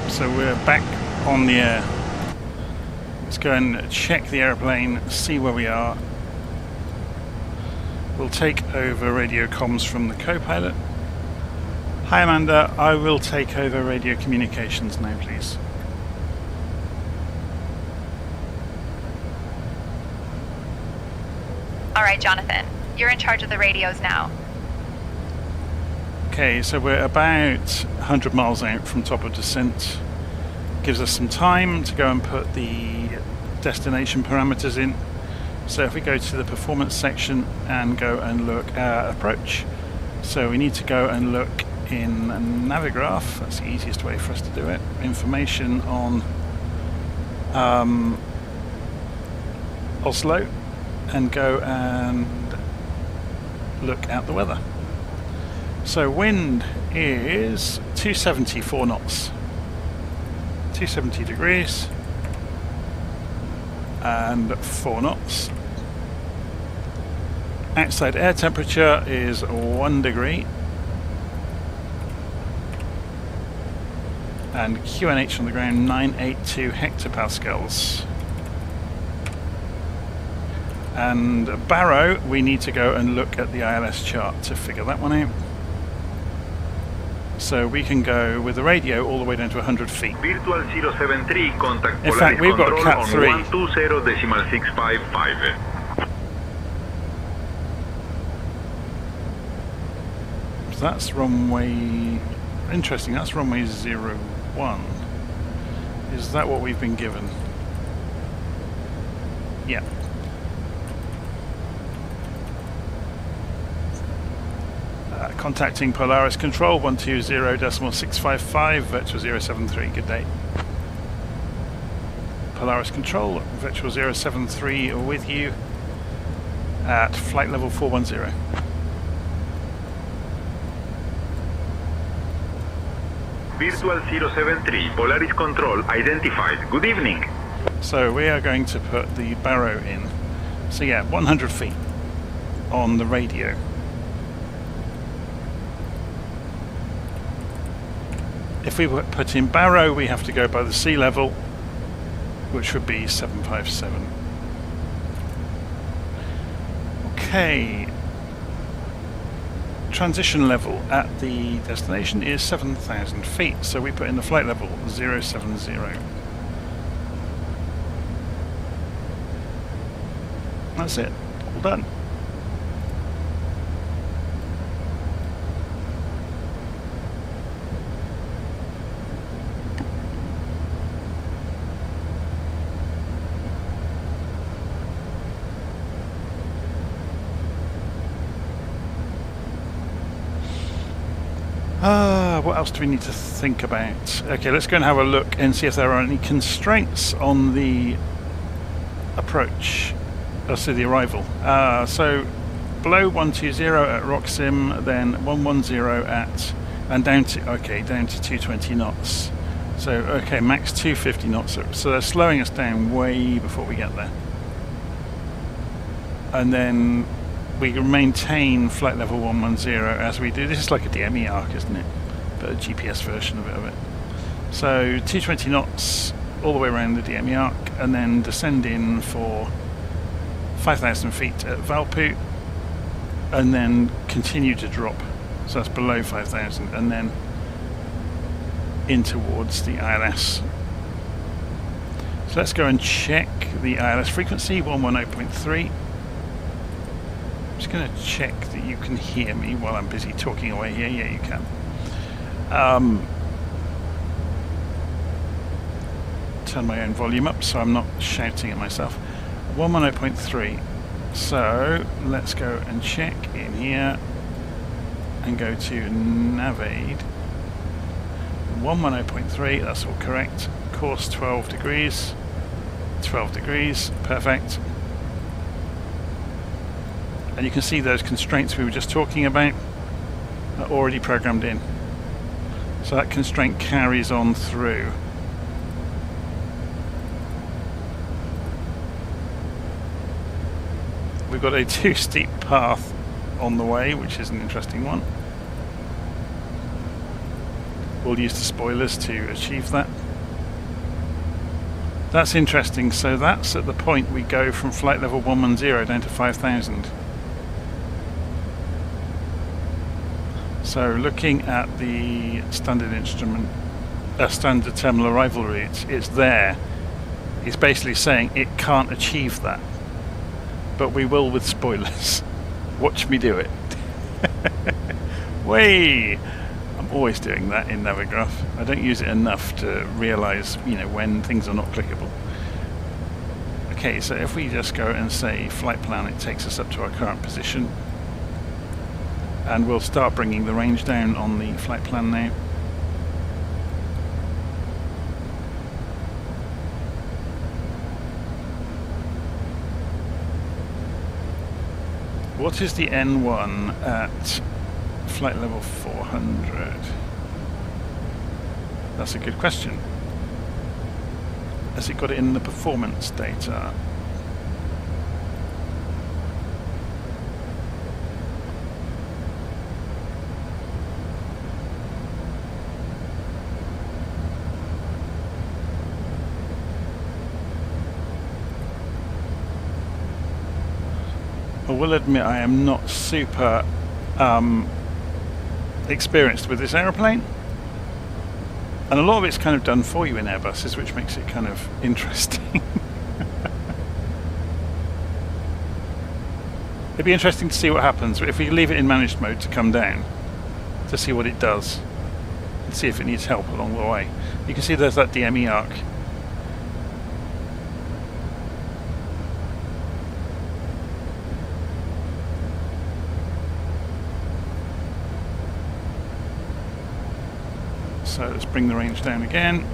So we're back on the air. Let's go and check the airplane, see where we are. We'll take over radio comms from the co-pilot. Hi Amanda, I will take over radio communications now, please. All right, Jonathan, you're in charge of the radios now. Okay, so we're about 100 miles out from top of descent. Gives us some time to go and put the destination parameters in. So if we go to the performance section and go and look at approach, so we need to go and look in Navigraph. That's the easiest way for us to do it. Information on Oslo, and go and look at the weather. So wind is 274 knots, 270 degrees and 4 knots. Outside air temperature is 1 degree and QNH on the ground 982 hectopascals. And Barrow, we need to go and look at the ILS chart to figure that one out. So we can go with the radio all the way down to 100 feet. Virtual 073, contact In fact, we've got Cat 3. 120.655. So that's runway... Interesting, that's runway 01. Is that what we've been given? Yeah. Contacting Polaris Control 120.655, Virtual 073, good day. Polaris Control, Virtual 073 with you at flight level 410. Virtual 073, Polaris Control identified. Good evening. So we are going to put the Barrow in. So yeah, 100 feet on the radio. If we put in Barrow, we have to go by the sea level, which would be 757. Okay. Transition level at the destination is 7,000 feet, so we put in the flight level 070. That's it. All done. What else do we need to think about? Okay, let's go and have a look and see if there are any constraints on the approach, so the arrival. So below 120 at Roxim, then 110 at, and down to 220 knots. So okay, max 250 knots. So they're slowing us down way before we get there. And then we maintain flight level 110 as we do. This is like a DME arc, isn't it? But a GPS version of it. So 220 knots all the way around the DME arc, and then descend in for 5,000 feet at Valpo, and then continue to drop. So that's below 5,000, and then in towards the ILS. So let's go and check the ILS frequency, 110.3. I'm just going to check that you can hear me while I'm busy talking away here. Yeah, you can. Turn my own volume up so I'm not shouting at myself. 110.3. So let's go and check in here and go to Navade. 110.3, that's all correct. Course 12 degrees. 12 degrees, perfect. And you can see those constraints we were just talking about are already programmed in. So that constraint carries on through. We've got a too steep path on the way, which is an interesting one. We'll use the spoilers to achieve that. That's interesting. So that's at the point we go from flight level 110 down to 5,000. So looking at the standard instrument, standard terminal arrival route, it's there. It's basically saying it can't achieve that. But we will with spoilers. Watch me do it. Way! I'm always doing that in Navigraph. I don't use it enough to realise, when things are not clickable. Okay, so if we just go and say flight plan, it takes us up to our current position. And we'll start bringing the range down on the flight plan now. What is the N1 at flight level 400? That's a good question. Has it got it in the performance data? I will admit I am not super experienced with this aeroplane, and a lot of it's kind of done for you in Airbuses, which makes it kind of interesting. It'd be interesting to see what happens if we leave it in managed mode to come down, to see what it does and see if it needs help along the way. You can see there's that DME arc. So let's bring the range down again.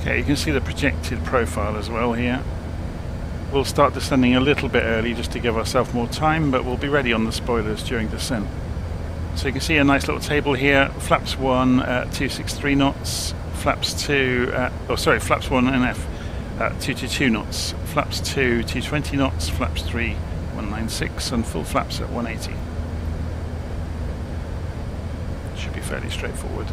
Okay, you can see the projected profile as well here. We'll start descending a little bit early just to give ourselves more time, but we'll be ready on the spoilers during descent. So you can see a nice little table here. Flaps 1 at 263 knots, flaps 2 at, flaps 1 and F at 222 knots, flaps 2 220 knots, flaps 3 196, and full flaps at 180. Should be fairly straightforward.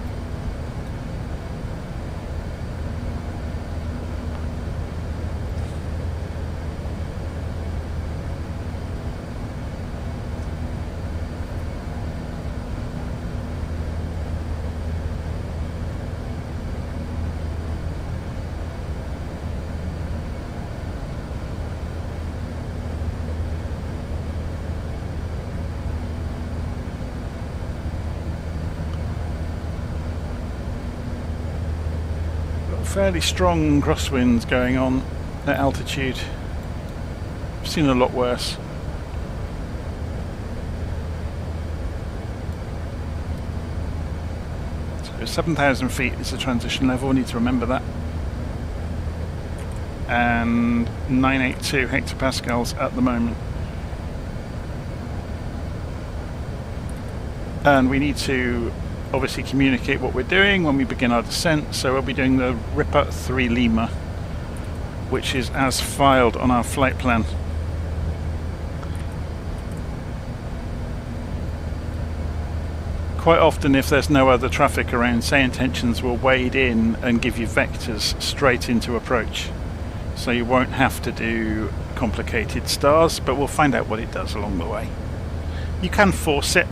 fairly strong crosswinds going on at altitude. I've seen a lot worse. So 7,000 feet is the transition level, we need to remember that. And 982 hectopascals at the moment. And we need to obviously communicate what we're doing when we begin our descent, so we'll be doing the Ripper 3 Lima, which is as filed on our flight plan. Quite often, if there's no other traffic around, say intentions will wade in and give you vectors straight into approach, so you won't have to do complicated stars, but we'll find out what it does along the way. You can force it.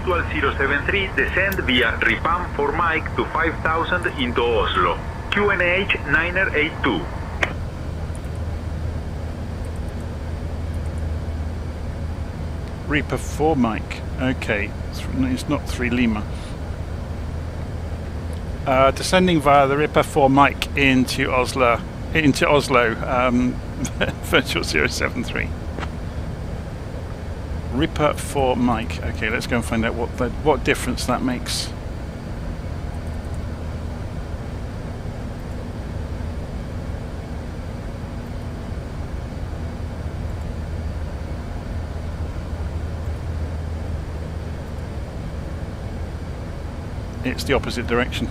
Virtual 073, descend via Ripam for Mike to 5000 into Oslo. QNH 982. Reaper 4 Mike. Okay, it's not 3 Lima. Descending via the Ripper 4 Mike into Oslo, Virtual 073. Ripper 4 Mike. Okay, let's go and find out what difference that makes. It's the opposite direction.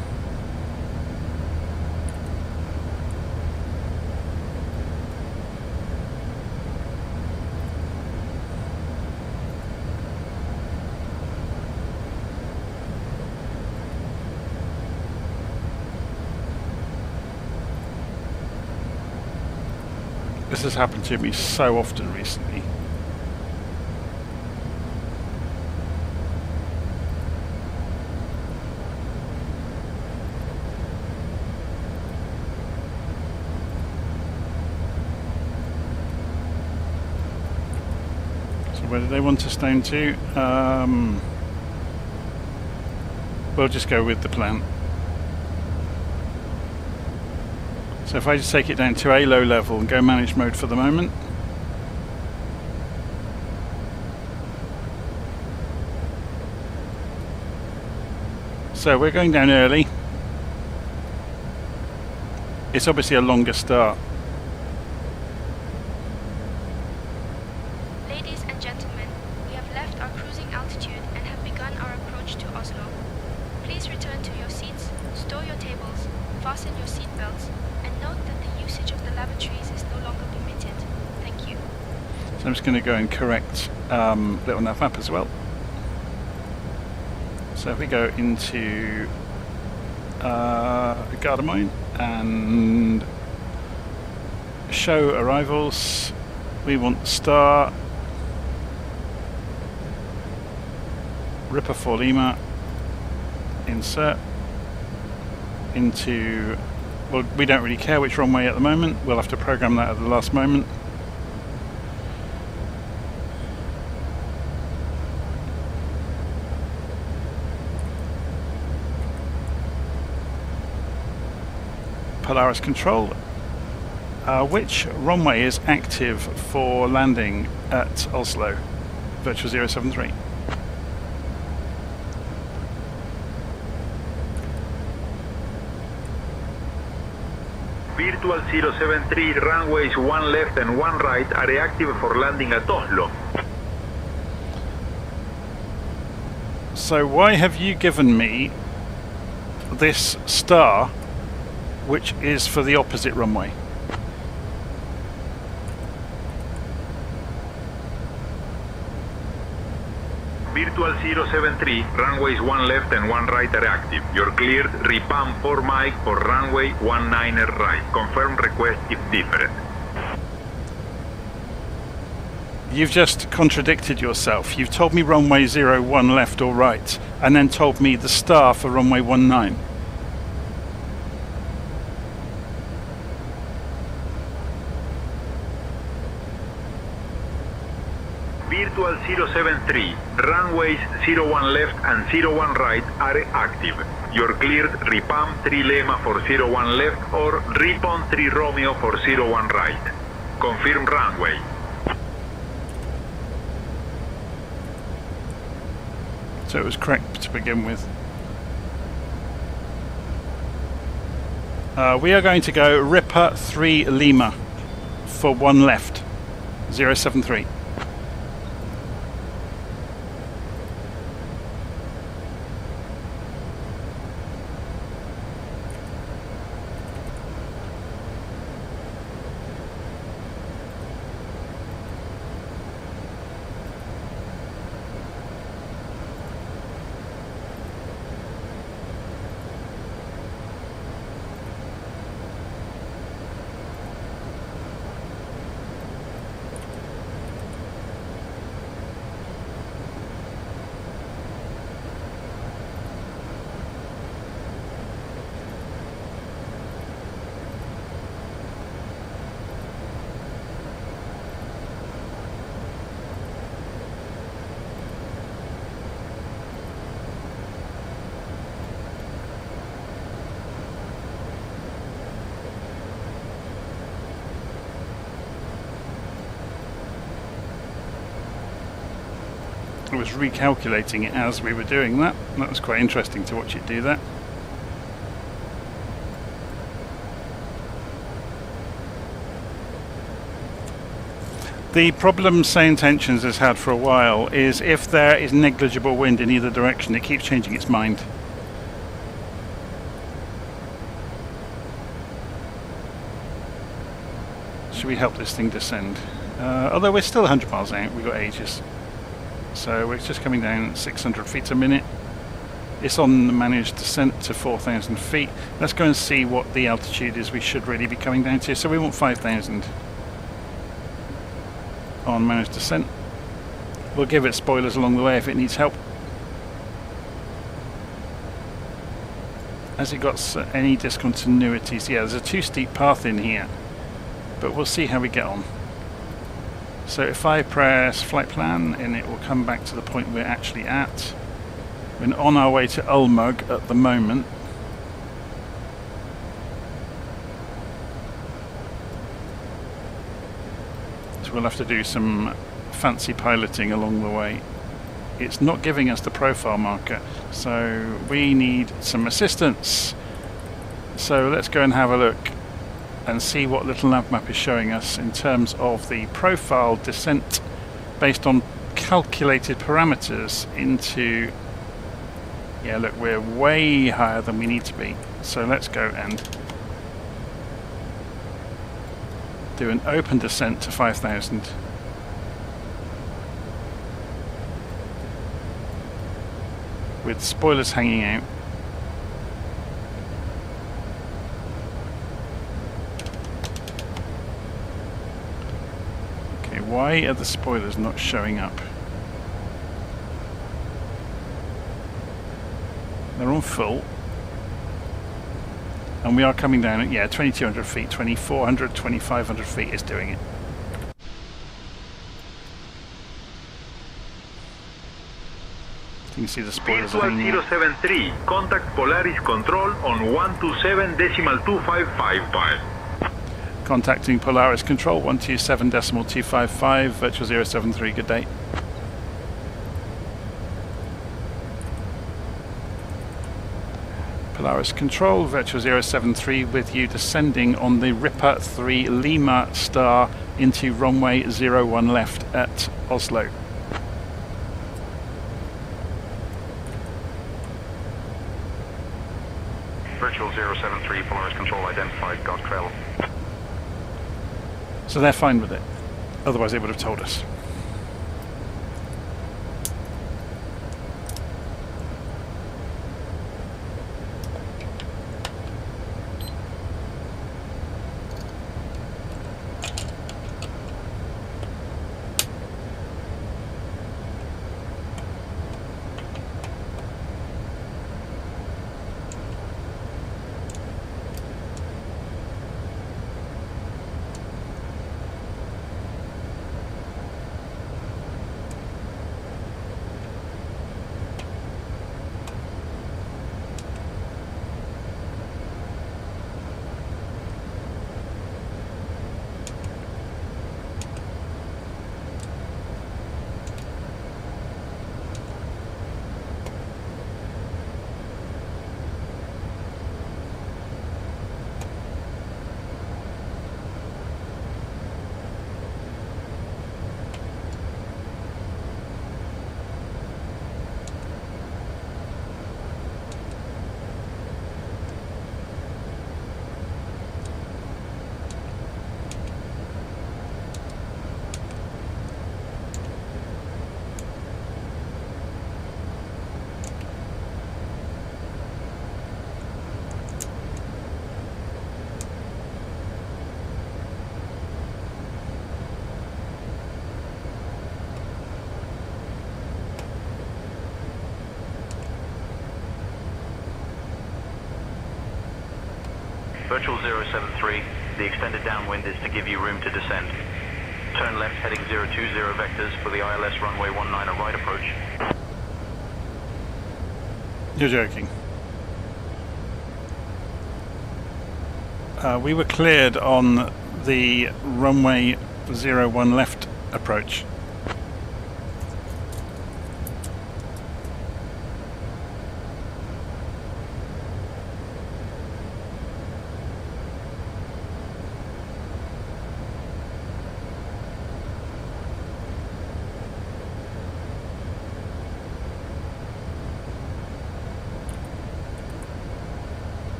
This has happened to me so often recently. So where do they want us down to? We'll just go with the plan. So if I just take it down to a low level and go manage mode for the moment. So we're going down early. It's obviously a longer start. Ladies and gentlemen, we have left our cruising altitude and have begun our approach to Oslo. Please return to your seats, store your tables, fasten your seat belts, and note that the usage of the lavatories is no longer permitted. Thank you. So I'm just going to go and correct LittleNavMap as well. So if we go into Gardermoen and show arrivals, we want star, Ripper 4 Lima, insert into, well, we don't really care which runway at the moment, we'll have to program that at the last moment. Polaris control, which runway is active for landing at Oslo, Virtual 073? Virtual 073, runways 1 left and 1 right are active for landing at Oslo. So why have you given me this star, which is for the opposite runway. Virtual 073, runways 1 left and 1 right are active. You're cleared. Repam 4 Mike for runway 19 right. Confirm request if different. You've just contradicted yourself. You've told me runway 01 left or right, and then told me the star for runway 19. Virtual 073, runways 01 left and 01 right are active. You're cleared. Repam 3 Lima for 01 left or Ripon 3 Romeo for 01 right. Confirm runway. So it was correct to begin with. We are going to go Ripper 3 Lima for 1 left, 073. I was recalculating it as we were doing that. That was quite interesting to watch it do that. The problem Say Intentions has had for a while is if there is negligible wind in either direction, it keeps changing its mind. Should we help this thing descend? Although we're still 100 miles out, we've got ages. So we're just coming down 600 feet a minute. It's on the managed descent to 4,000 feet. Let's go and see what the altitude is we should really be coming down to. So we want 5,000 on managed descent. We'll give it spoilers along the way if it needs help. Has it got any discontinuities? Yeah, there's a 2 steep path in here, but we'll see how we get on. So if I press flight plan, and it will come back to the point we're actually at. We're on our way to Ulmug at the moment. So we'll have to do some fancy piloting along the way. It's not giving us the profile marker, so we need some assistance. So let's go and have a look and see what LittleNavMap is showing us in terms of the profile descent based on calculated parameters into... Yeah, look, we're way higher than we need to be. So let's go and do an open descent to 5,000. With spoilers hanging out. Okay, why are the spoilers not showing up? They're on full. And we are coming down at, yeah, 2,200 feet, 2,400, 2,500 feet is doing it. You can see the spoilers are hanging out. 073, contact Polaris Control on 127.2555. Contacting Polaris Control 127.255, virtual 073, good day. Polaris Control, virtual 073 with you descending on the Ripper 3 Lima star into runway 01 left at Oslo. Virtual 073, Polaris Control identified, got trail. So they're fine with it. Otherwise they would have told us. Virtual 073, the extended downwind is to give you room to descend. Turn left heading 020 vectors for the ILS runway 19 right approach. You're joking. We were cleared on the runway 01 left approach.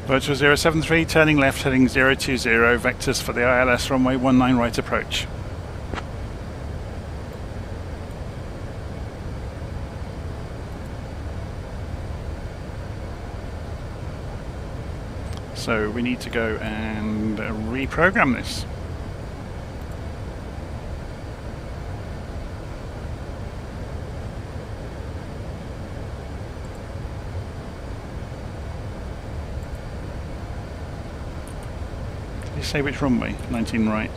Virtual 073, turning left, heading 020, vectors for the ILS runway 19 right approach. So we need to go and reprogram this. Say which runway? 19 right.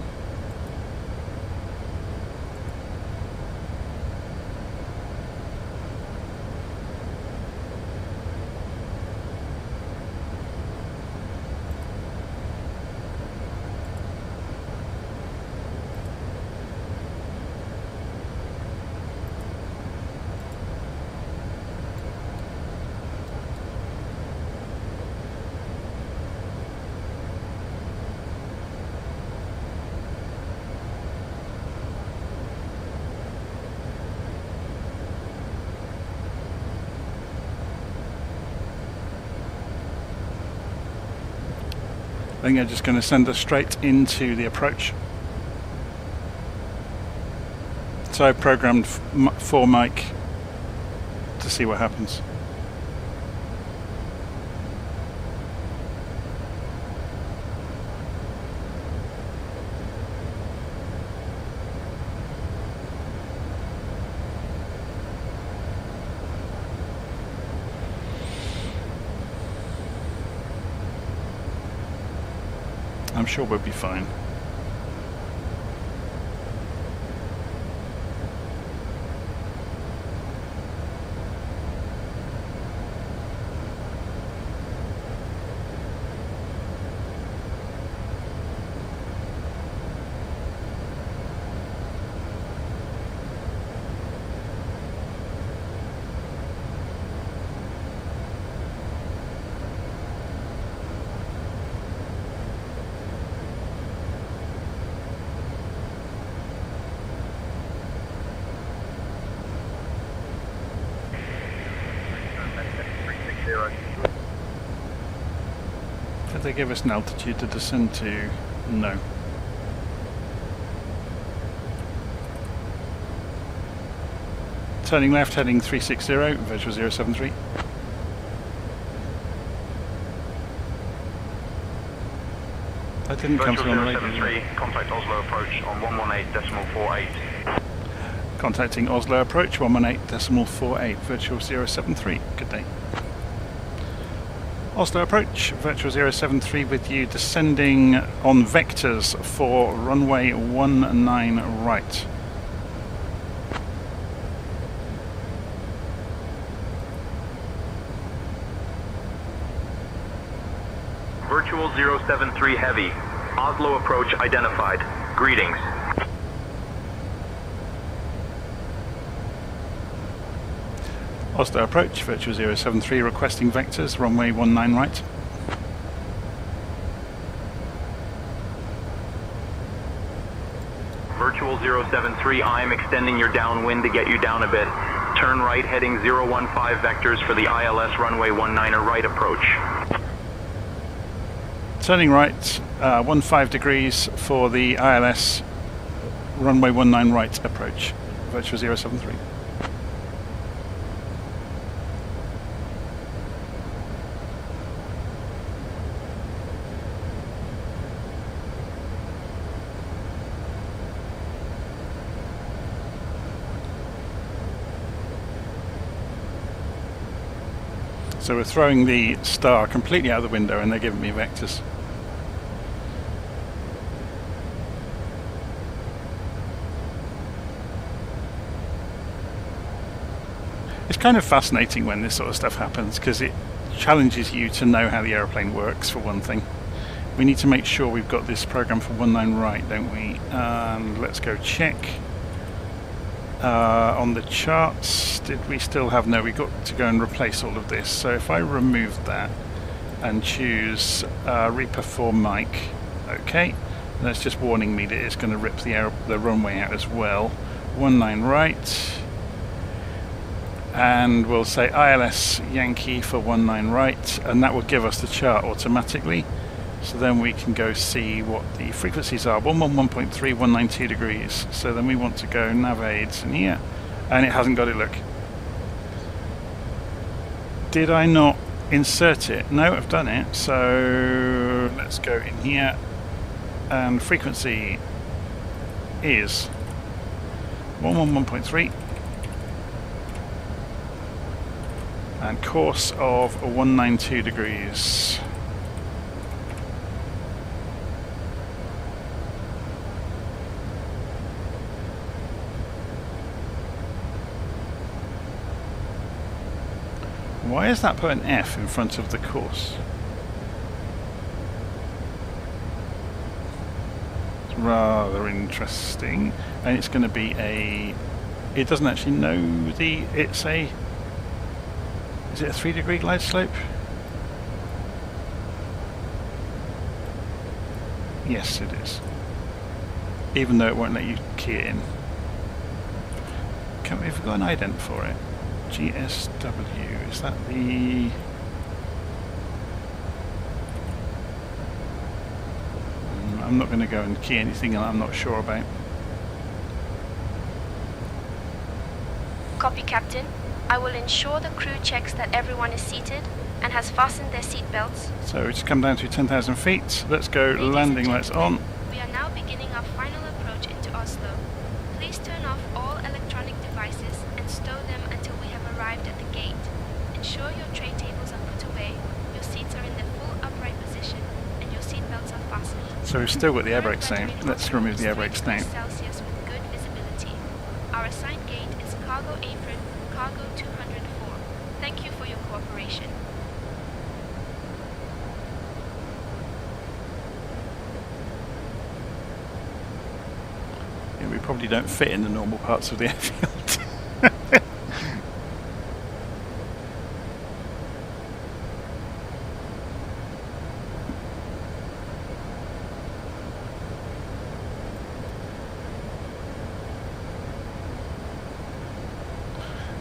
I think I'm just going to send us straight into the approach. So I programmed for Mike to see what happens. I'm sure we'll be fine. they give us an altitude to descend to? No. Turning left, heading 360, virtual 073. That didn't come through on the radio. 073, contact Oslo approach on 118.48. Contacting Oslo approach 118.48, virtual 073. Good day. Oslo approach, virtual 073 with you, descending on vectors for runway 19 right. Virtual 073 heavy. Oslo approach identified. Greetings. Oslo approach, virtual 073 requesting vectors, runway 19 right. Virtual 073, I am extending your downwind to get you down a bit. Turn right heading 015 vectors for the ILS runway 19 right approach. Turning right, 15 degrees for the ILS runway 19 right approach, virtual 073. So we're throwing the star completely out of the window and they're giving me vectors. It's kind of fascinating when this sort of stuff happens because it challenges you to know how the aeroplane works, for one thing. We need to make sure we've got this program for 19 right, don't we? And let's go check. On the charts, did we still have? No, we got to go and replace all of this. So if I remove that and choose reperform mic, okay, that's just warning me that it's going to rip the runway out as well. 19 right, and we'll say ILS Yankee for 19 right, and that will give us the chart automatically. So then we can go see what the frequencies are. 111.3, 192 degrees. So then we want to go nav aids in here. And it hasn't got it, look. Did I not insert it? No, I've done it. So let's go in here. And frequency is 111.3. And course of 192 degrees. Why has that put an F in front of the course? It's rather interesting. And it's going to be a... It doesn't actually know the... It's a... Is it a 3-degree glide slope? Yes, it is. Even though it won't let you key it in. Have we got an ident for it? GSW, is that the... I'm not going to go and key anything I'm not sure about. Copy, Captain. I will ensure the crew checks that everyone is seated and has fastened their seat belts. So it's come down to 10,000 feet. Let's go. Ladies landing lights on. We are now beginning our final approach into Oslo. Please turn off all electronic devices and stow them until we have arrived at the gate. Ensure your tray tables are put away, your seats are in their full upright position, and your seat belts are fastened. So we've still got the air brakes down. Let's remove the air brakes now. Celsius with good visibility. Our assigned gate is cargo apron, cargo 204. Thank you for your cooperation. Yeah, we probably don't fit in the normal parts of the airfield.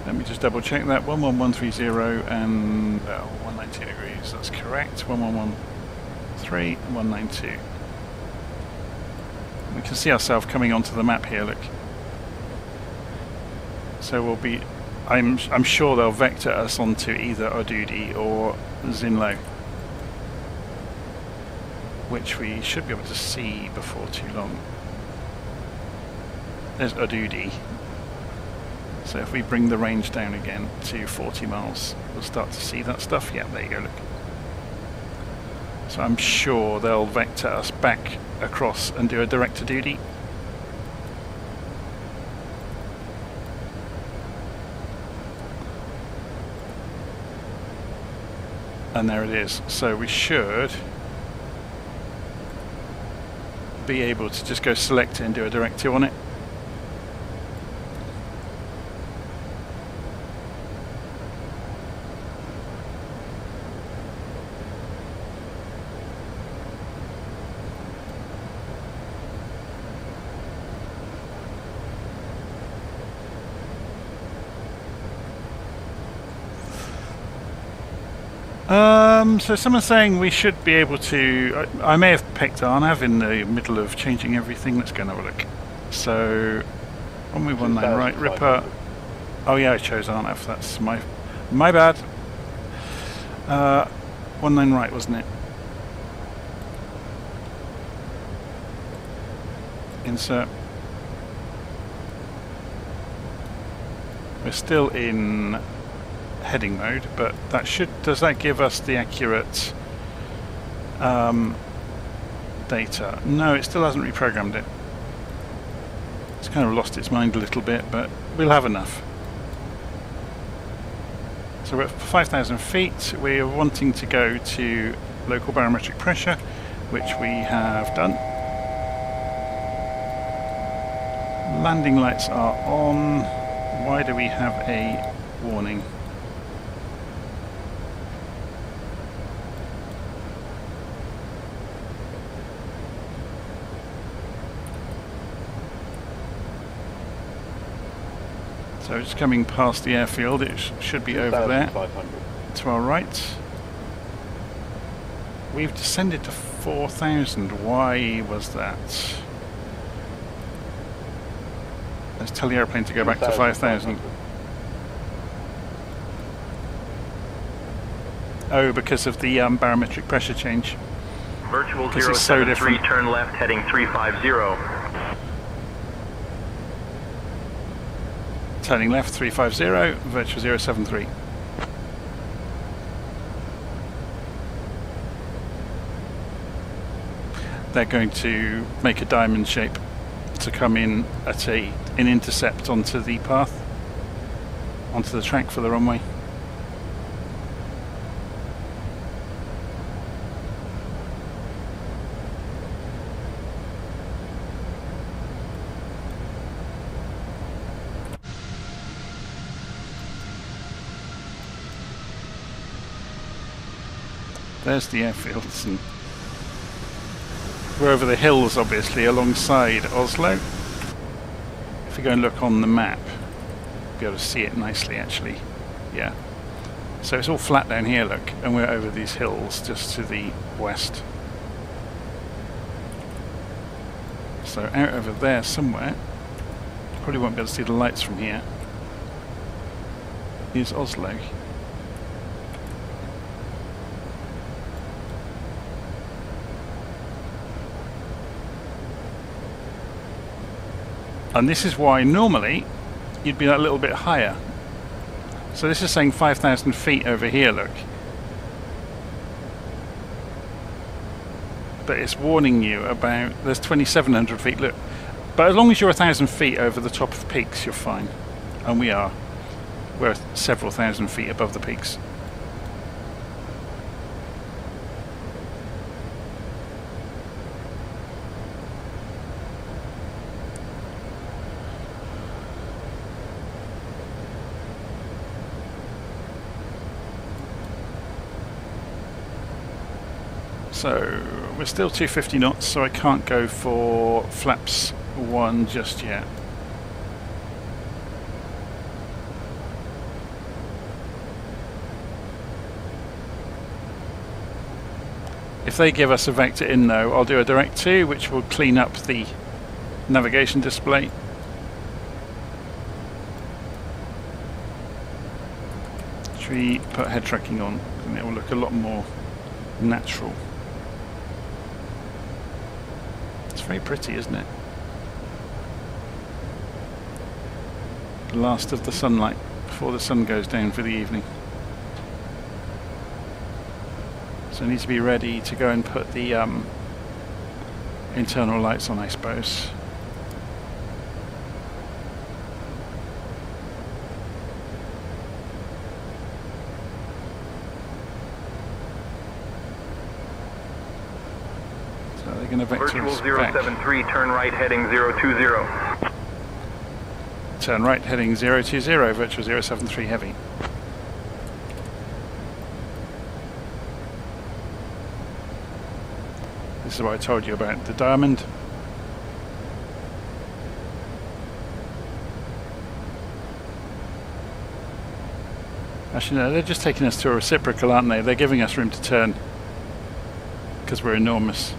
Let me just double check that. 11130 and 190 degrees, that's correct. 11130 073, 192. We can see ourselves coming onto the map here, look. So we'll be, I'm sure they'll vector us onto either Odudi or Zinlo, which we should be able to see before too long. There's Odudi. So if we bring the range down again to 40 miles, we'll start to see that stuff. Yeah, there you go, look. So I'm sure they'll vector us back across and do a direct to Odudi. And there it is. So we should be able to just go select it and do a direct to on it. So someone's saying we should be able to, I may have picked Arnav in the middle of changing everything. Let's go and have a look. So, 1119 right, Ripper. Oh yeah, I chose Arnav, that's my bad. 19 right, wasn't it? Insert. We're still in heading mode, but that should, does that give us the accurate data? No, it still hasn't reprogrammed it. It's kind of lost its mind a little bit, but we'll have enough. So we're at 5,000 feet. We're wanting to go to local barometric pressure, which we have done. Landing lights are on. Why do we have a warning? So it's coming past the airfield, it should be over there, to our right. We've descended to 4,000, why was that? Let's tell the airplane to go back to 5,000. Oh, because of the barometric pressure change. Virtual Because it's so 073, different. turn left heading 350. Turning left 350, virtual 073. They're going to make a diamond shape to come in at an intercept onto the path, onto the track for the runway. There's the airfields, and we're over the hills, obviously, alongside Oslo. If we go and look on the map, you'll be able to see it nicely, actually. Yeah. So it's all flat down here, look, and we're over these hills just to the west. So out over there somewhere, probably won't be able to see the lights from here, is Oslo. And this is why normally you'd be a little bit higher. So this is saying 5,000 feet over here, look. But it's warning you about, there's 2,700 feet, look. But as long as you're 1,000 feet over the top of peaks, you're fine. And we are. We're several thousand feet above the peaks. So we're still 250 knots, so I can't go for flaps 1 just yet. If they give us a vector in though, I'll do a direct to, which will clean up the navigation display. Should we put head tracking on? And it will look a lot more natural. It's very pretty, isn't it? The last of the sunlight before the sun goes down for the evening. So I need to be ready to go and put the internal lights on, I suppose. So they're going to vector us back. Virtual 073, turn right heading 020. Turn right heading 020, virtual 073 heavy. This is what I told you about the diamond. Actually no, they're just taking us to a reciprocal, aren't they? They're giving us room to turn because we're enormous.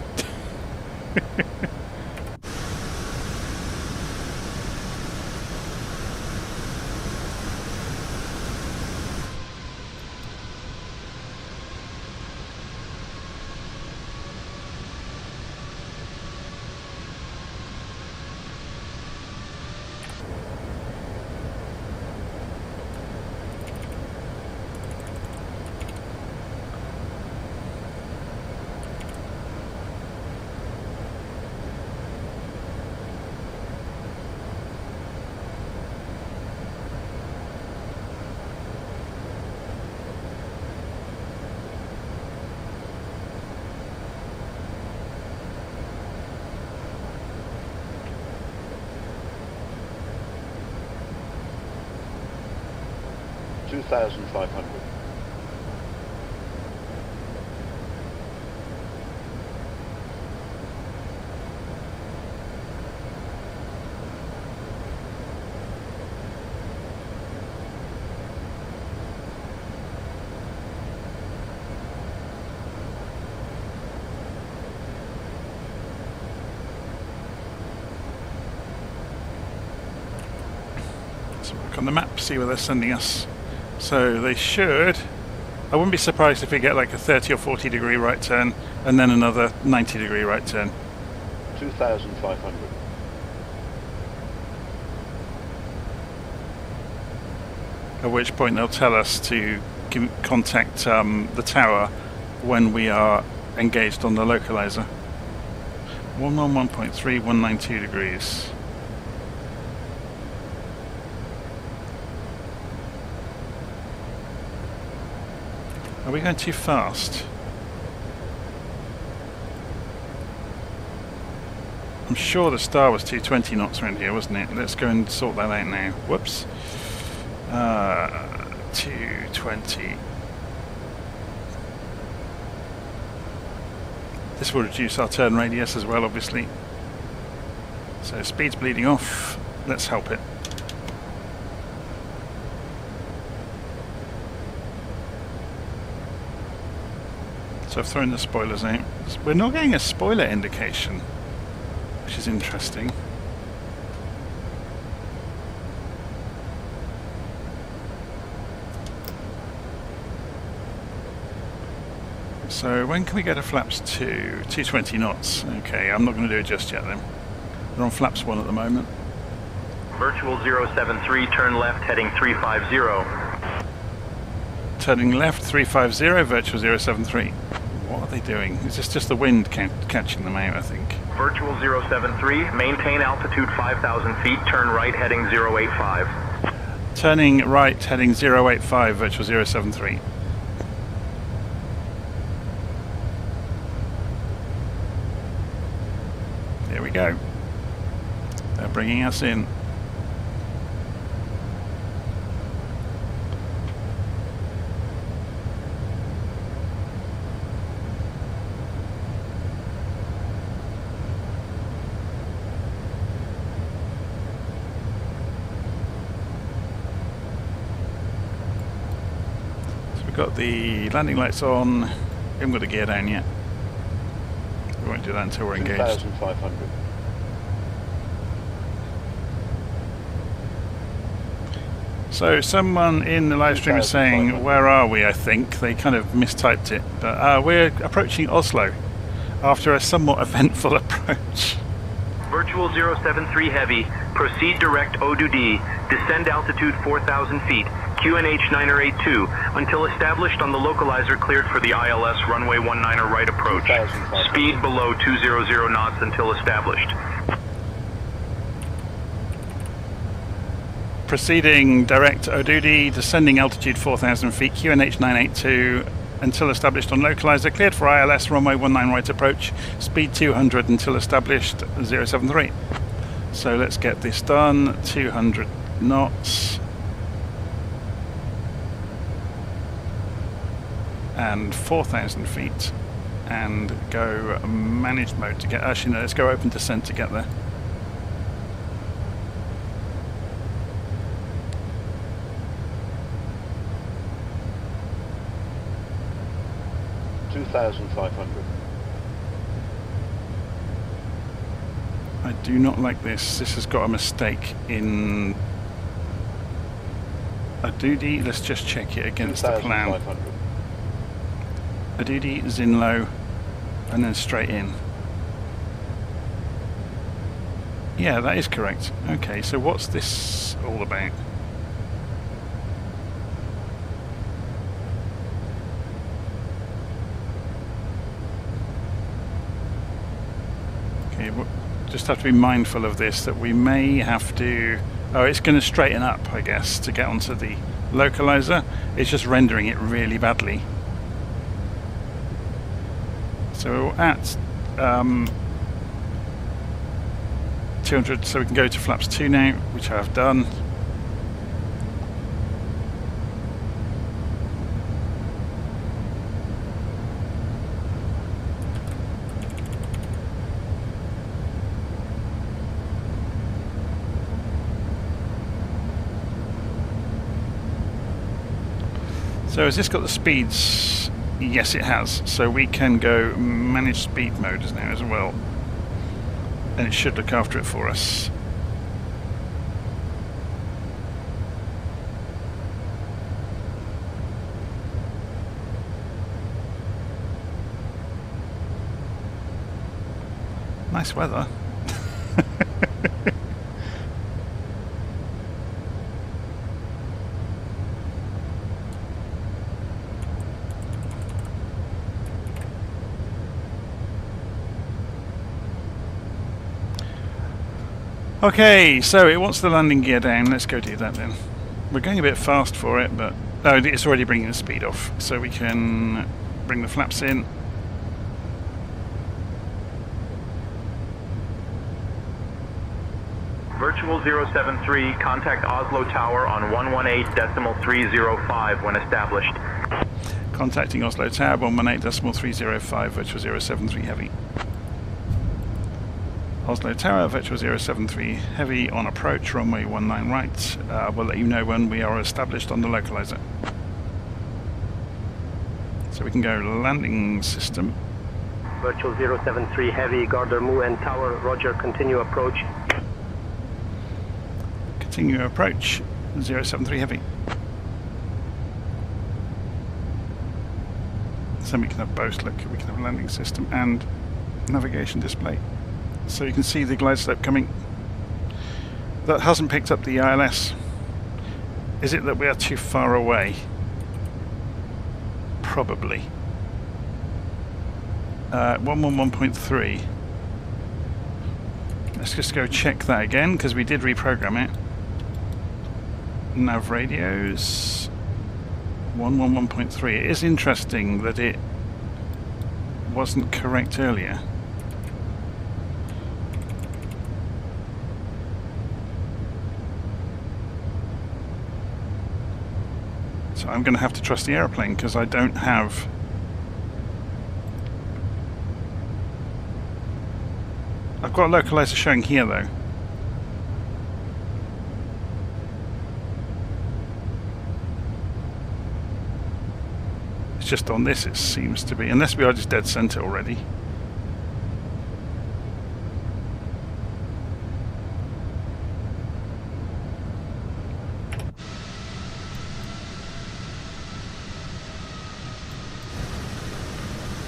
2,500. Let's look on the map, see where they're sending us. So they should, I wouldn't be surprised if we get like a 30 or 40 degree right turn and then another 90 degree right turn. 2,500. At which point they'll tell us to contact the tower when we are engaged on the localizer. 111.3, 192 degrees. Are we going too fast? I'm sure the star was 220 knots around here, wasn't it? Let's go and sort that out now. Whoops. 220. This will reduce our turn radius as well, obviously. So speed's bleeding off. Let's help it. So I've thrown the spoilers out. We're not getting a spoiler indication, which is interesting. So when can we go to flaps 2? 220 knots. Okay, I'm not going to do it just yet then. We're on flaps 1 at the moment. Virtual 073, turn left heading 350. Turning left 350, virtual 073. What are they doing? Is this just the wind catching them out, I think? Virtual 073, maintain altitude 5,000 feet, turn right heading 085. Turning right heading 085, virtual 073. There we go. They're bringing us in. Got the landing lights on. We haven't got the gear down yet. won't do that until we're engaged. 2,500. So someone in the live stream is saying, where are we, I think. They kind of mistyped it. But we're approaching Oslo after a somewhat eventful approach. Virtual 073 Heavy, proceed direct O-D, descend altitude 4,000 feet, QNH 982, until established on the localizer cleared for the ILS runway 19 right approach. Speed below 200 knots until established. Proceeding direct O-D, descending altitude 4,000 feet, QNH 982, until established on localizer, cleared for ILS runway 19 right approach, speed 200 until established 073. So let's get this done. 200 knots. And 4,000 feet. And go managed mode to get, actually no, let's go open descent to get there. I do not like this. This has got a mistake in O-D. Let's just check it against the plan. O-D, Zinlo, and then straight in. Yeah, that is correct. Okay, so what's this all about? Okay, we'll just have to be mindful of this, that we may have to... Oh, it's going to straighten up, I guess, to get onto the localizer. It's just rendering it really badly. So we're at 200, so we can go to flaps 2 now, which I have done. So has this got the speeds? Yes, it has. So we can go manage speed mode now as well. And it should look after it for us. Nice weather. Okay, so it wants the landing gear down. Let's go do that then. We're going a bit fast for it, but oh, it's already bringing the speed off. So we can bring the flaps in. Virtual 073, contact Oslo Tower on 118.305 when established. Contacting Oslo Tower 118.305, virtual 073 heavy. Oslo Tower, virtual 073 heavy on approach, runway 19 right. We'll let you know when we are established on the localizer. So we can go landing system. Virtual 073 heavy, Gardermoen Tower, roger, continue approach. Continue approach, 073 heavy. So we can have both, look, we can have landing system and navigation display. So you can see the glide slope coming. That hasn't picked up the ILS. Is it that we are too far away? Probably. 111.3. Let's just go check that again, because we did reprogram it. Nav radios. 111.3. It is interesting that it wasn't correct earlier. So I'm going to have to trust the aeroplane because I don't have... I've got a localizer showing here though. It's just on this it seems to be, unless we are just dead center already.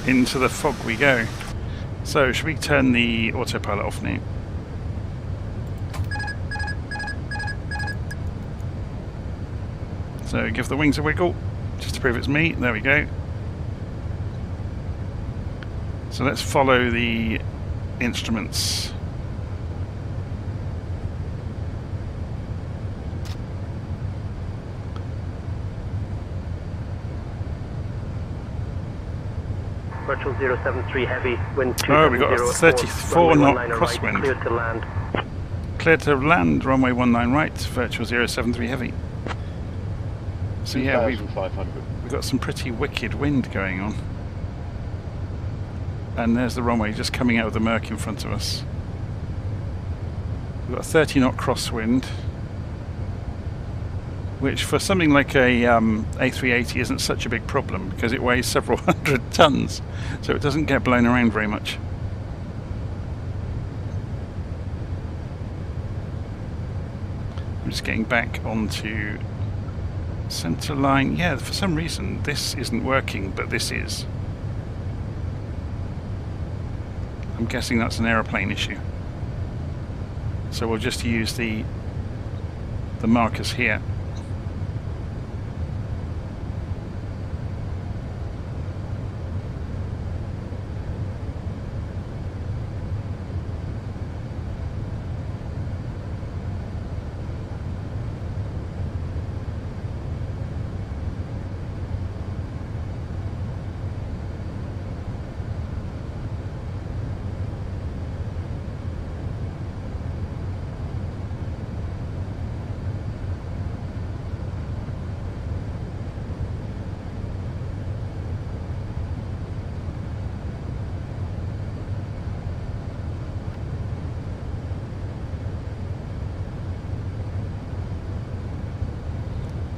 into the fog we go. So, should we turn the autopilot off now? So, give the wings a wiggle, just to prove it's me. There we go. So let's follow the instruments. Virtual 073 heavy, wind 270. Oh, we got a 34 knot crosswind. Right, cleared to land. Cleared to land, runway 19 right, virtual 073 heavy. So yeah, we've got some pretty wicked wind going on. And there's the runway just coming out of the murk in front of us. We've got a 30 knot crosswind, which for something like a A380 isn't such a big problem because it weighs several hundred tons, so it doesn't get blown around very much. I'm just getting back onto centre line. Yeah, for some reason this isn't working, but this is. I'm guessing that's an aeroplane issue. So we'll just use the markers here.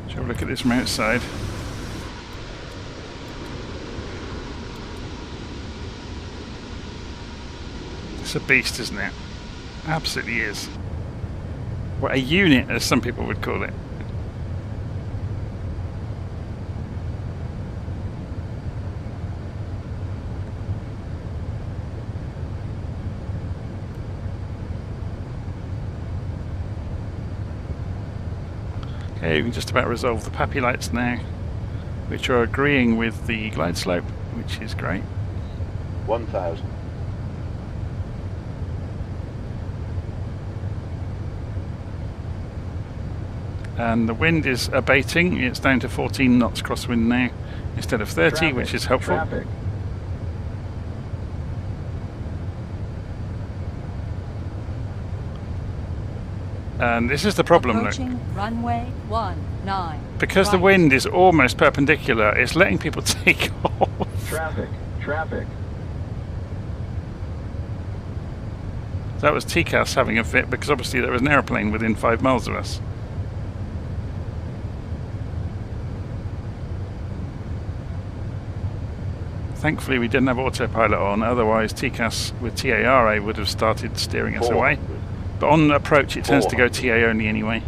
Shall we look at this from outside? It's a beast, isn't it? Absolutely is. Well, a unit, as some people would call it. Okay, we can just about resolve the PAPI lights now, which are agreeing with the glide slope, which is great. 1,000. And the wind is abating. It's down to 14 knots crosswind now instead of 30, traffic, which is helpful. Traffic. And this is the problem, look. Runway 19. Because right. The wind is almost perpendicular, it's letting people take off. Traffic, traffic. That was TCAS having a fit because obviously there was an aeroplane within 5 miles of us. Thankfully we didn't have autopilot on, otherwise TCAS with TARA would have started steering us away. But on approach it tends to go TA only anyway.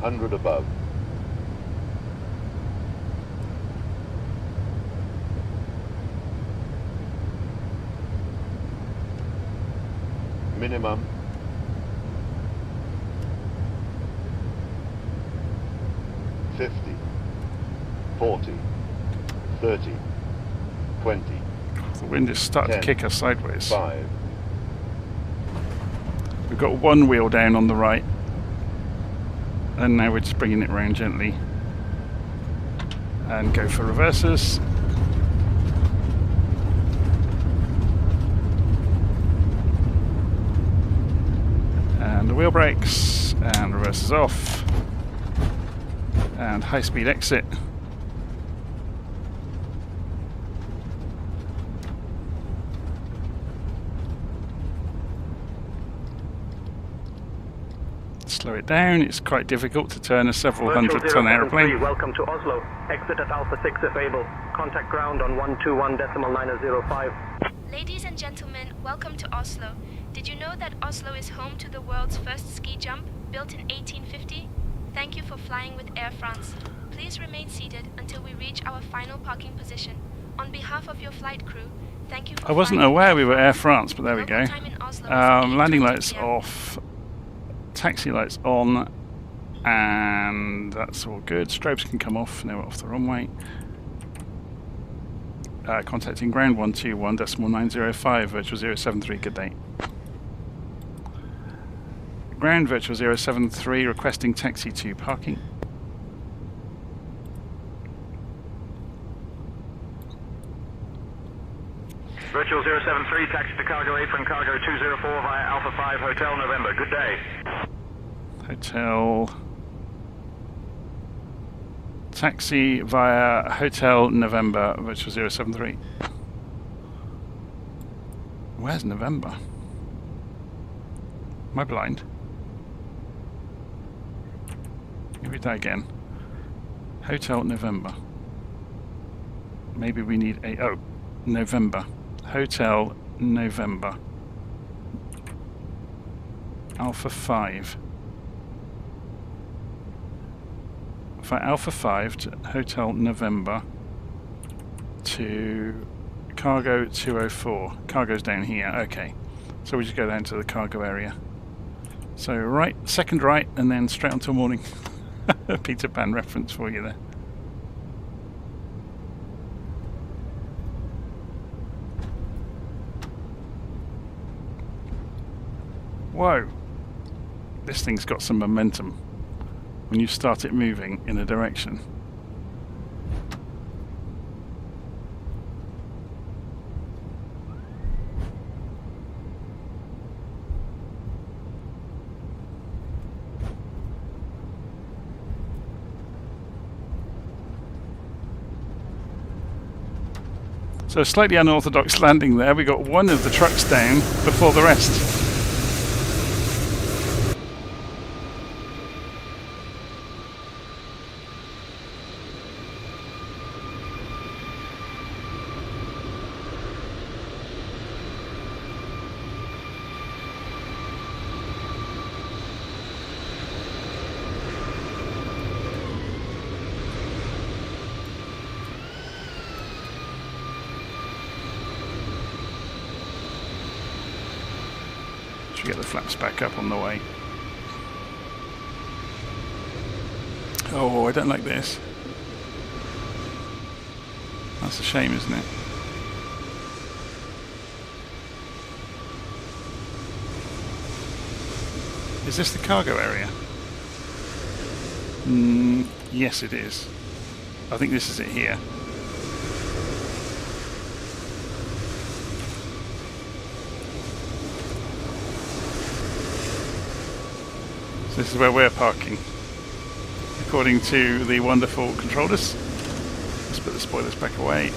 $100 above. Minimum. $50, $40, $30, $20. The wind is starting 10, to kick us sideways. 5. We've got one wheel down on the right, and now we're just bringing it round gently and go for reverses. And the wheel brakes, and reverses off. And high-speed exit. Slow it down. It's quite difficult to turn a several Virtual hundred-ton 073, aeroplane. welcome to Oslo. Exit at Alpha 6 if able. Contact ground on 121.905. Ladies and gentlemen, welcome to Oslo. Did you know that Oslo is home to the world's first ski jump, built in 1850? Thank you for flying with Air France. Please remain seated until we reach our final parking position. On behalf of your flight crew, thank you for I wasn't flying. aware we were Air France, but there we Local go. time in Oslo is Landing 8:20 lights PM. off, taxi lights on, and that's all good. Strobes can come off. Now we're off the runway. Contacting ground 121.905, virtual 073, good day. Ground virtual 073, requesting taxi to parking. Virtual 073, taxi to cargo apron, cargo 204 via Alpha 5 Hotel November. Good day. Hotel. Taxi via Hotel November, virtual 073. Where's November? Am I blind? Maybe that again. Hotel November. Maybe we need a... Oh, November. Hotel November. Alpha 5. For Alpha 5 to Hotel November to Cargo 204. Cargo's down here, okay. So we just go down to the cargo area. So right, second right, and then straight on till morning. Peter Pan reference for you there. Whoa! This thing's got some momentum when you start it moving in a direction. So a slightly unorthodox landing there. We got one of the trucks down before the rest. Get the flaps back up on the way. Oh, I don't like this. That's a shame, isn't it? Is this the cargo area? Yes, it is. I think this is it here. This is where we're parking, according to the wonderful controllers. Let's put the spoilers back away.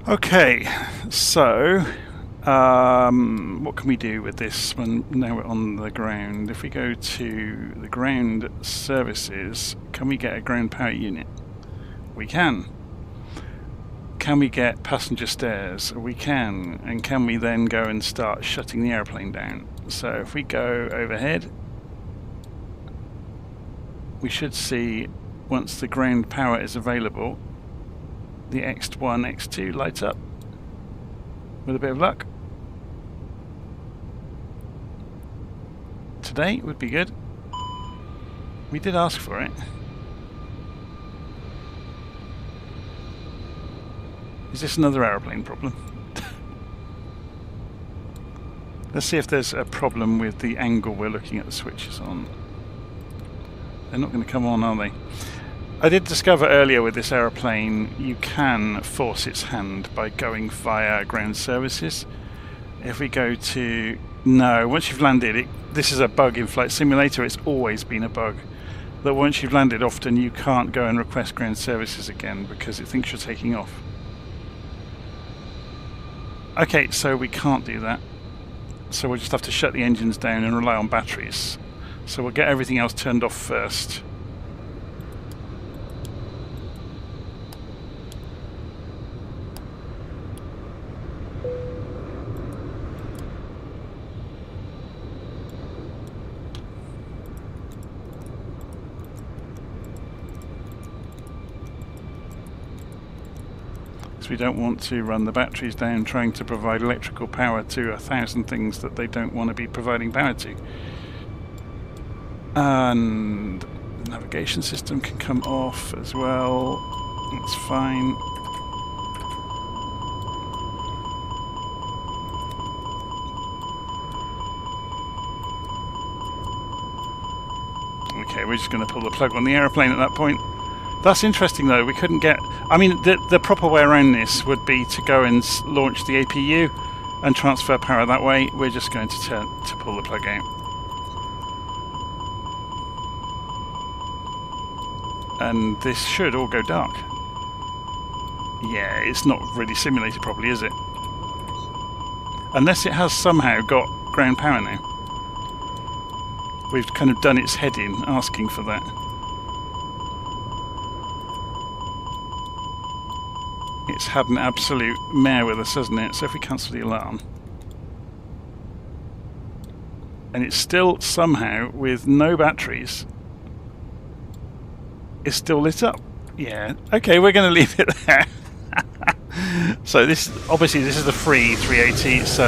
Okay, so what can we do with this when now we're on the ground? If we go to the ground services, can we get a ground power unit? We can. Can we get passenger stairs? We can. And can we then go and start shutting the airplane down? So if we go overhead, we should see, once the ground power is available, the X1, X2 light up with a bit of luck. Today would be good. We did ask for it. Is this another aeroplane problem? Let's see if there's a problem with the angle we're looking at the switches on. They're not going to come on, are they? I did discover earlier with this aeroplane you can force its hand by going via ground services. If we go to... No, once you've landed, this is a bug in Flight Simulator. It's always been a bug. That once you've landed, often you can't go and request ground services again because it thinks you're taking off. Okay, so we can't do that. So we'll just have to shut the engines down and rely on batteries. So we'll get everything else turned off first. We don't want to run the batteries down trying to provide electrical power to 1,000 things that they don't want to be providing power to. And the navigation system can come off as well. That's fine. Okay, we're just going to pull the plug on the aeroplane at that point. That's interesting though, we couldn't get... I mean, the proper way around this would be to go and launch the APU and transfer power that way. We're just going to pull the plug out. And this should all go dark. Yeah, it's not really simulated properly, is it? Unless it has somehow got ground power now. We've kind of done its head in, asking for that. It's had an absolute mare with us, hasn't it? So if we cancel the alarm... And it's still somehow, with no batteries, it's still lit up. Yeah, okay, we're going to leave it there. So this, obviously this is the free 380, so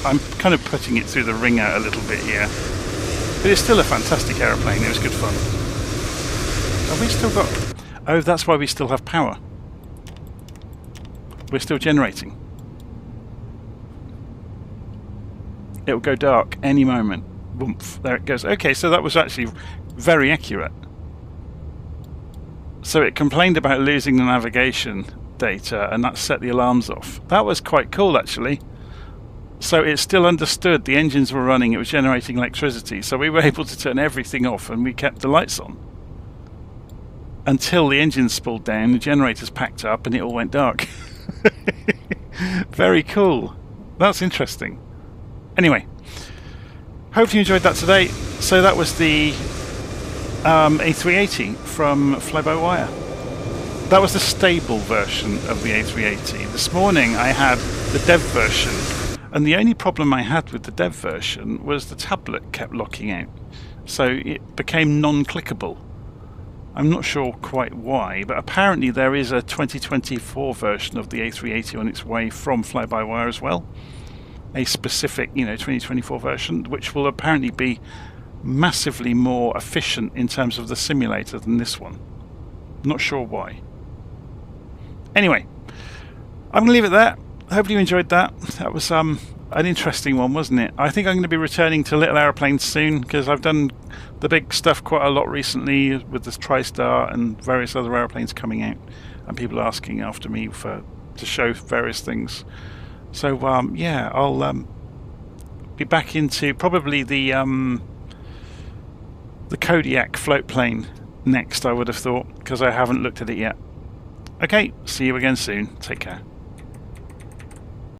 I'm kind of putting it through the ringer a little bit here. But it's still a fantastic aeroplane, it was good fun. Have we still got... Oh, that's why we still have power. We're still generating. It will go dark any moment. Woomph, there it goes. Okay, so that was actually very accurate. So it complained about losing the navigation data and that set the alarms off. That was quite cool actually. So it still understood the engines were running, it was generating electricity, so we were able to turn everything off and we kept the lights on. Until the engines spooled down, the generators packed up and it all went dark. Very cool. That's interesting. Anyway, hope you enjoyed that today. So that was the A380 from Fly-by-Wire. That was the stable version of the A380. This morning I had the dev version, and the only problem I had with the dev version was the tablet kept locking out. So it became non-clickable. I'm not sure quite why, but apparently there is a 2024 version of the A380 on its way from Fly-by-Wire as well. A specific, 2024 version, which will apparently be massively more efficient in terms of the simulator than this one. Not sure why. Anyway, I'm going to leave it there. Hopefully you enjoyed that. That was an interesting one, wasn't it? I think I'm going to be returning to little aeroplanes soon, because I've done the big stuff quite a lot recently with this TriStar and various other aeroplanes coming out, and people asking after me to show various things. So yeah, I'll be back into probably the Kodiak float plane next, I would have thought, because I haven't looked at it yet. Okay, see you again soon. Take care.